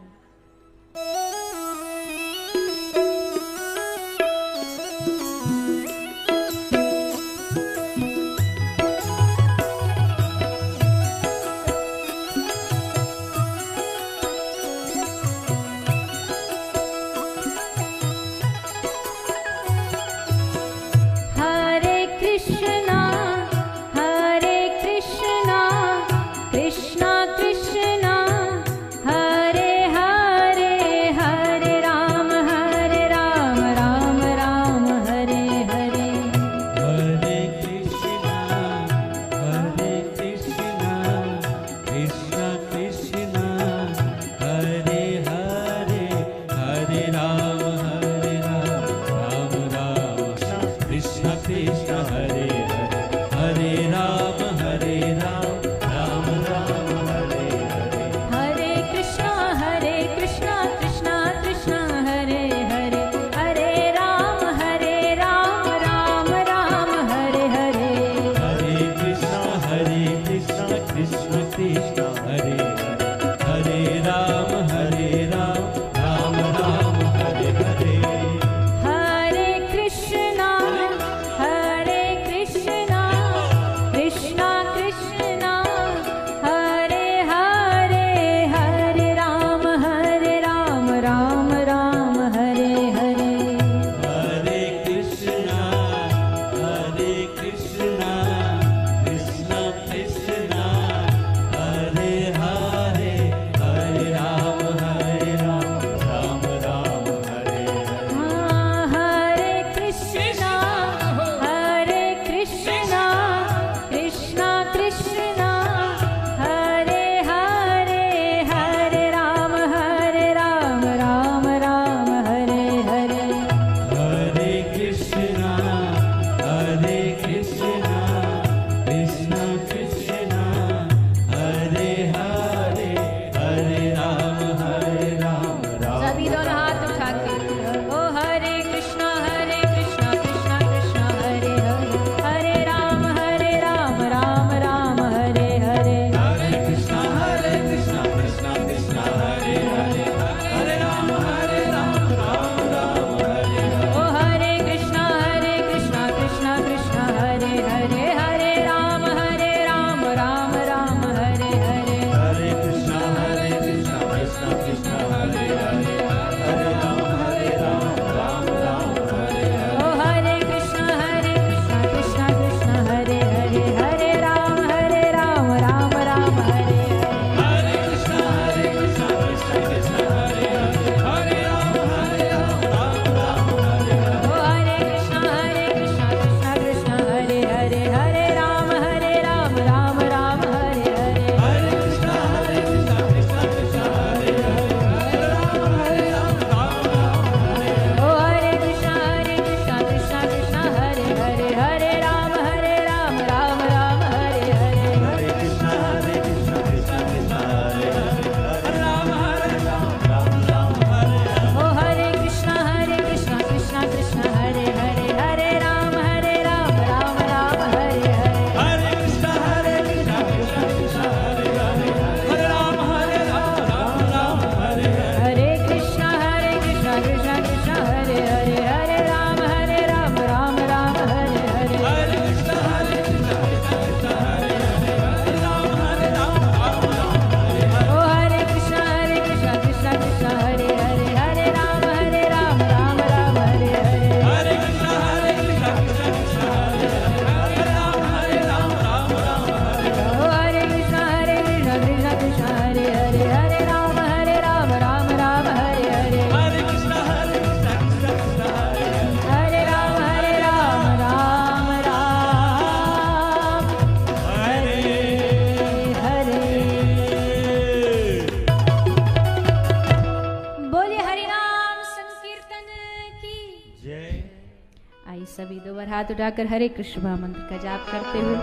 सभी दो बार हाथ उठाकर हरे कृष्ण महामंत्र का जाप करते हुए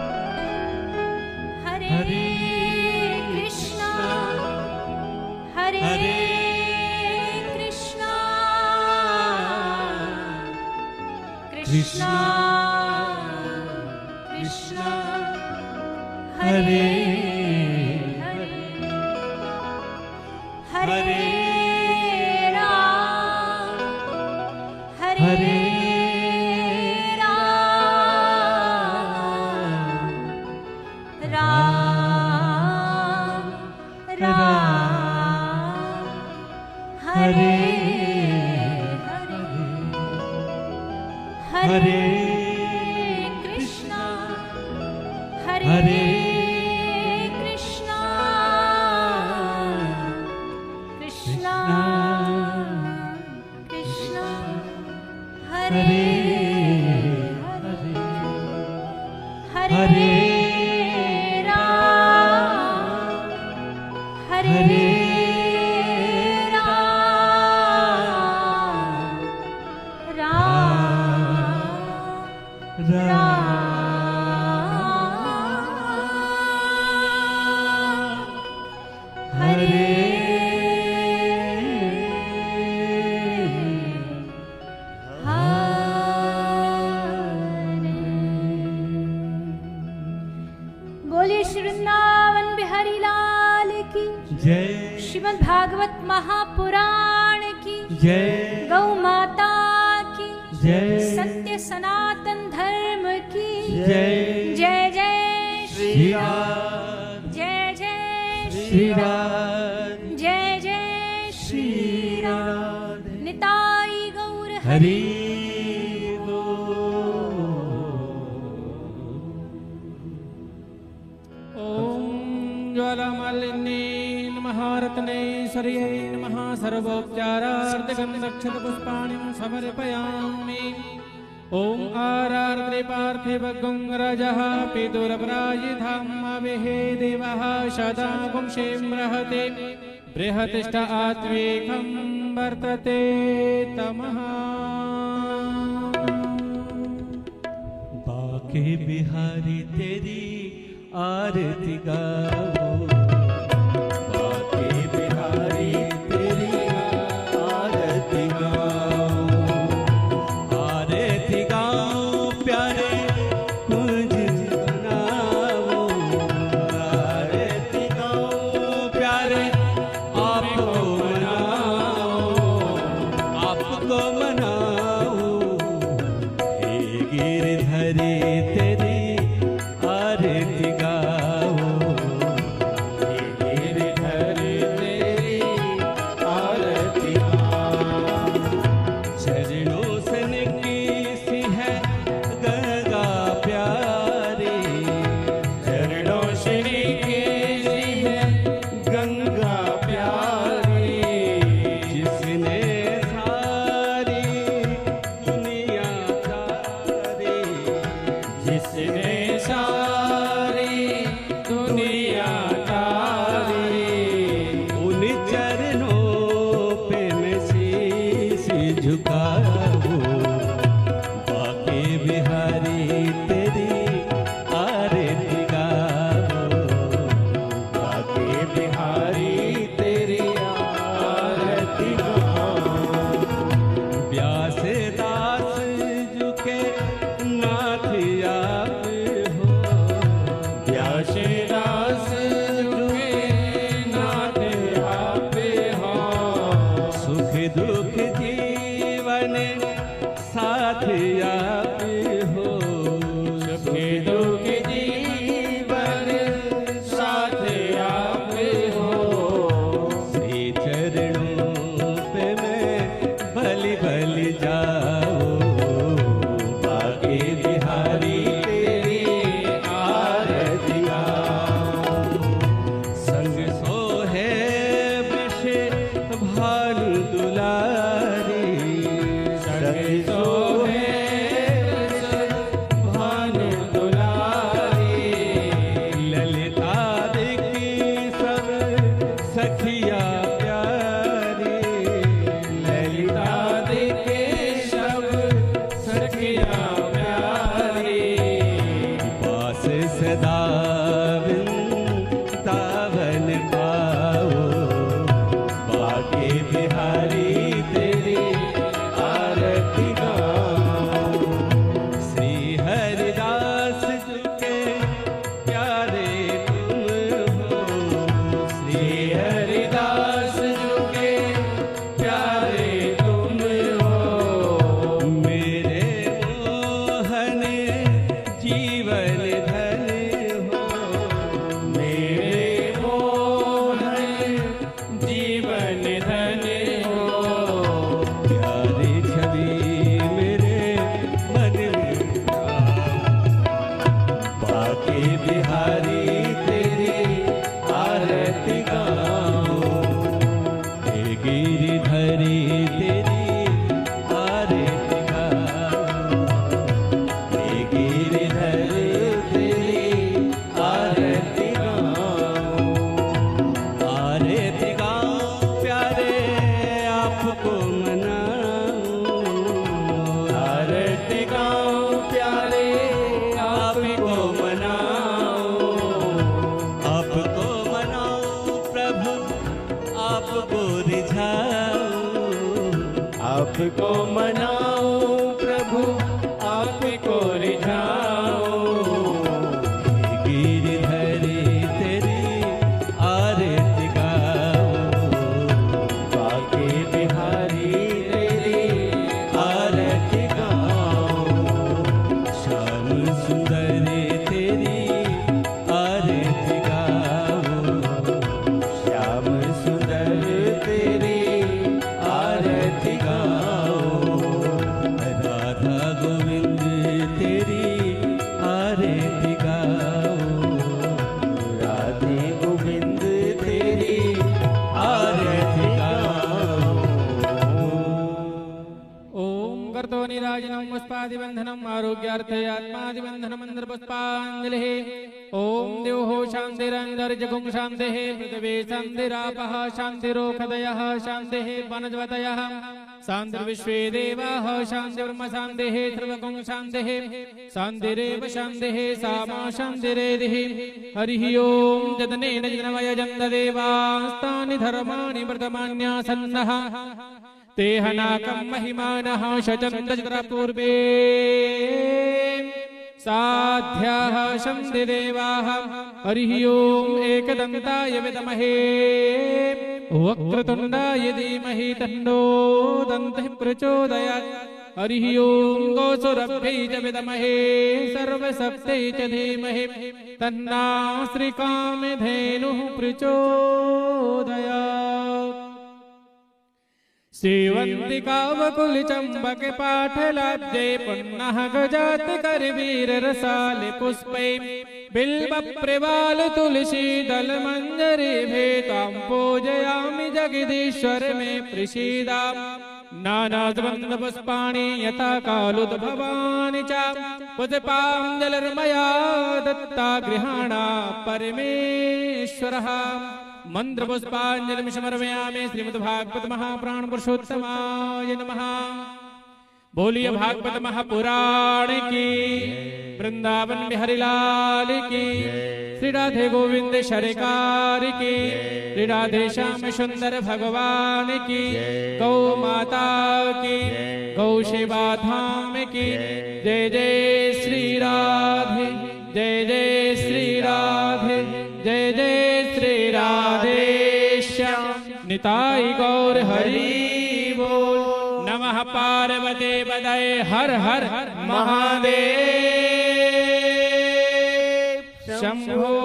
हरे कृष्णा हरे कृष्णा कृष्णा हरे हरे राम हरे हरे हरे कृष्णा हरे कृष्णा कृष्णा कृष्णा हरे हरे हरे राम हरे बोलिए श्री वृंदावन बिहारी लाल की जय। श्रीमद् भागवत महापुराण की जय। गौ माता की जय। सत्य सनातन धर्म की जय। जय जय श्री राम जय जय श्री राम जय जय श्री राम निताई गौर हरि ज्वालामालिन्ये नमः रत्नेश्वर्यै नमः सर्वोपचारार्थकं दक्षिणपुष्पाणिं समर्पयामि। ॐ आरार्द्रे पार्थिवगुङ्गरजः पितुरपराजितामभिः देवः सदा पुंसें बृहते बृहतिष्ठ आत्मेकं वर्तते तमः। बाके बिहारी तेरी आरती गाओ, बाके बिहारी तेरी आरती गाओ, आरती गाओ प्यारे कुंज बनाओ, आरती गाओ प्यारे आपको मनाओ, हे गिरधरे तेरी आरती गाओ, आपको मनाऊं, आरती गाऊं प्यारे आपको मनाऊं, आपको मनाऊं प्रभु आपको रिझाऊं, आपको मनाऊं प्रभु आपको रिझाऊं, गिरधरी तेरी आरती गाऊं, बाके बिहारी तेरी आरती गाऊं, श्याम सुंदर तेरी आरती गाऊं, श्याम सुंदर तेरी आरती गाऊं, राधा गोविंद तेरी आरती गाऊं, राधे गोविंद तेरी आरती गाऊं। ओम कर्तो निराजनं पुष्पादिबन्धनम् आरोग्यार्थे आत्मादिबन्धनम् पुष्पाञ्जलिः। ओम द्योः शान्तिरन्तरिजगुं शान्तिः पृथिवी शान्तिरापः शान्तिरोषधयः शान्तिः वनस्पतयः शान्तिर्विश्वे देवाः शान्तिर्ब्रह्म शान्तिः सर्वगुं शान्तिः शान्तिरेव शान्तिः सामा शान्तिरेधिः। हरिः ओम जतनेन जनमयजन्त देवास्तानि धर्माणि वर्तमान्यासन्नः ते हनाकं महिमानः शचन्त पूर्वे साध्याः सन्ति देवाः। हरिः ओम एकदन्ताय विद्महे वक्रतुण्डाय धीमहि तन्नो दन्तिः प्रचोदयात्। हरिः ओम गोसुरभ्यै च विद्महे सर्वशक्त्यै च धीमहि तन्नो श्रीकामधेनुः प्रचोदयात्। सेवन्तिकावकुलचम्बके पाठलाब्जे पुन्नः गजाति करवीर रसाले पुष्पै बिल्वप्रवाल तुलसी दल मंजरी भेतां पूजयामि जगदीश्वर मे प्रसीदा। नानासुगन्ध पुष्पाणि यथा कालोद्भवानि च पुष्पाञ्जलिर्मया दत्ता गृहाणा परमेश्वरः। मंत्र पुष्पांजलि समर्पयामि श्रीमद्भागवत महापुराण पुरुषोत्तमाय नमः। बोलिए भागवत महापुराण की, वृंदावन बिहारी लाल की, श्री राधे गोविंद सरकार की, श्री राधे श्याम सुंदर भगवान की, गौ माता की, गौ सेवा धाम की। जय जय श्री राधे, जय जय श्री राधे, जय जय श्री राधे श्याम। निताई गौर हरि बोल। नमः पार्वती पतये हर हर महादेव शंभो।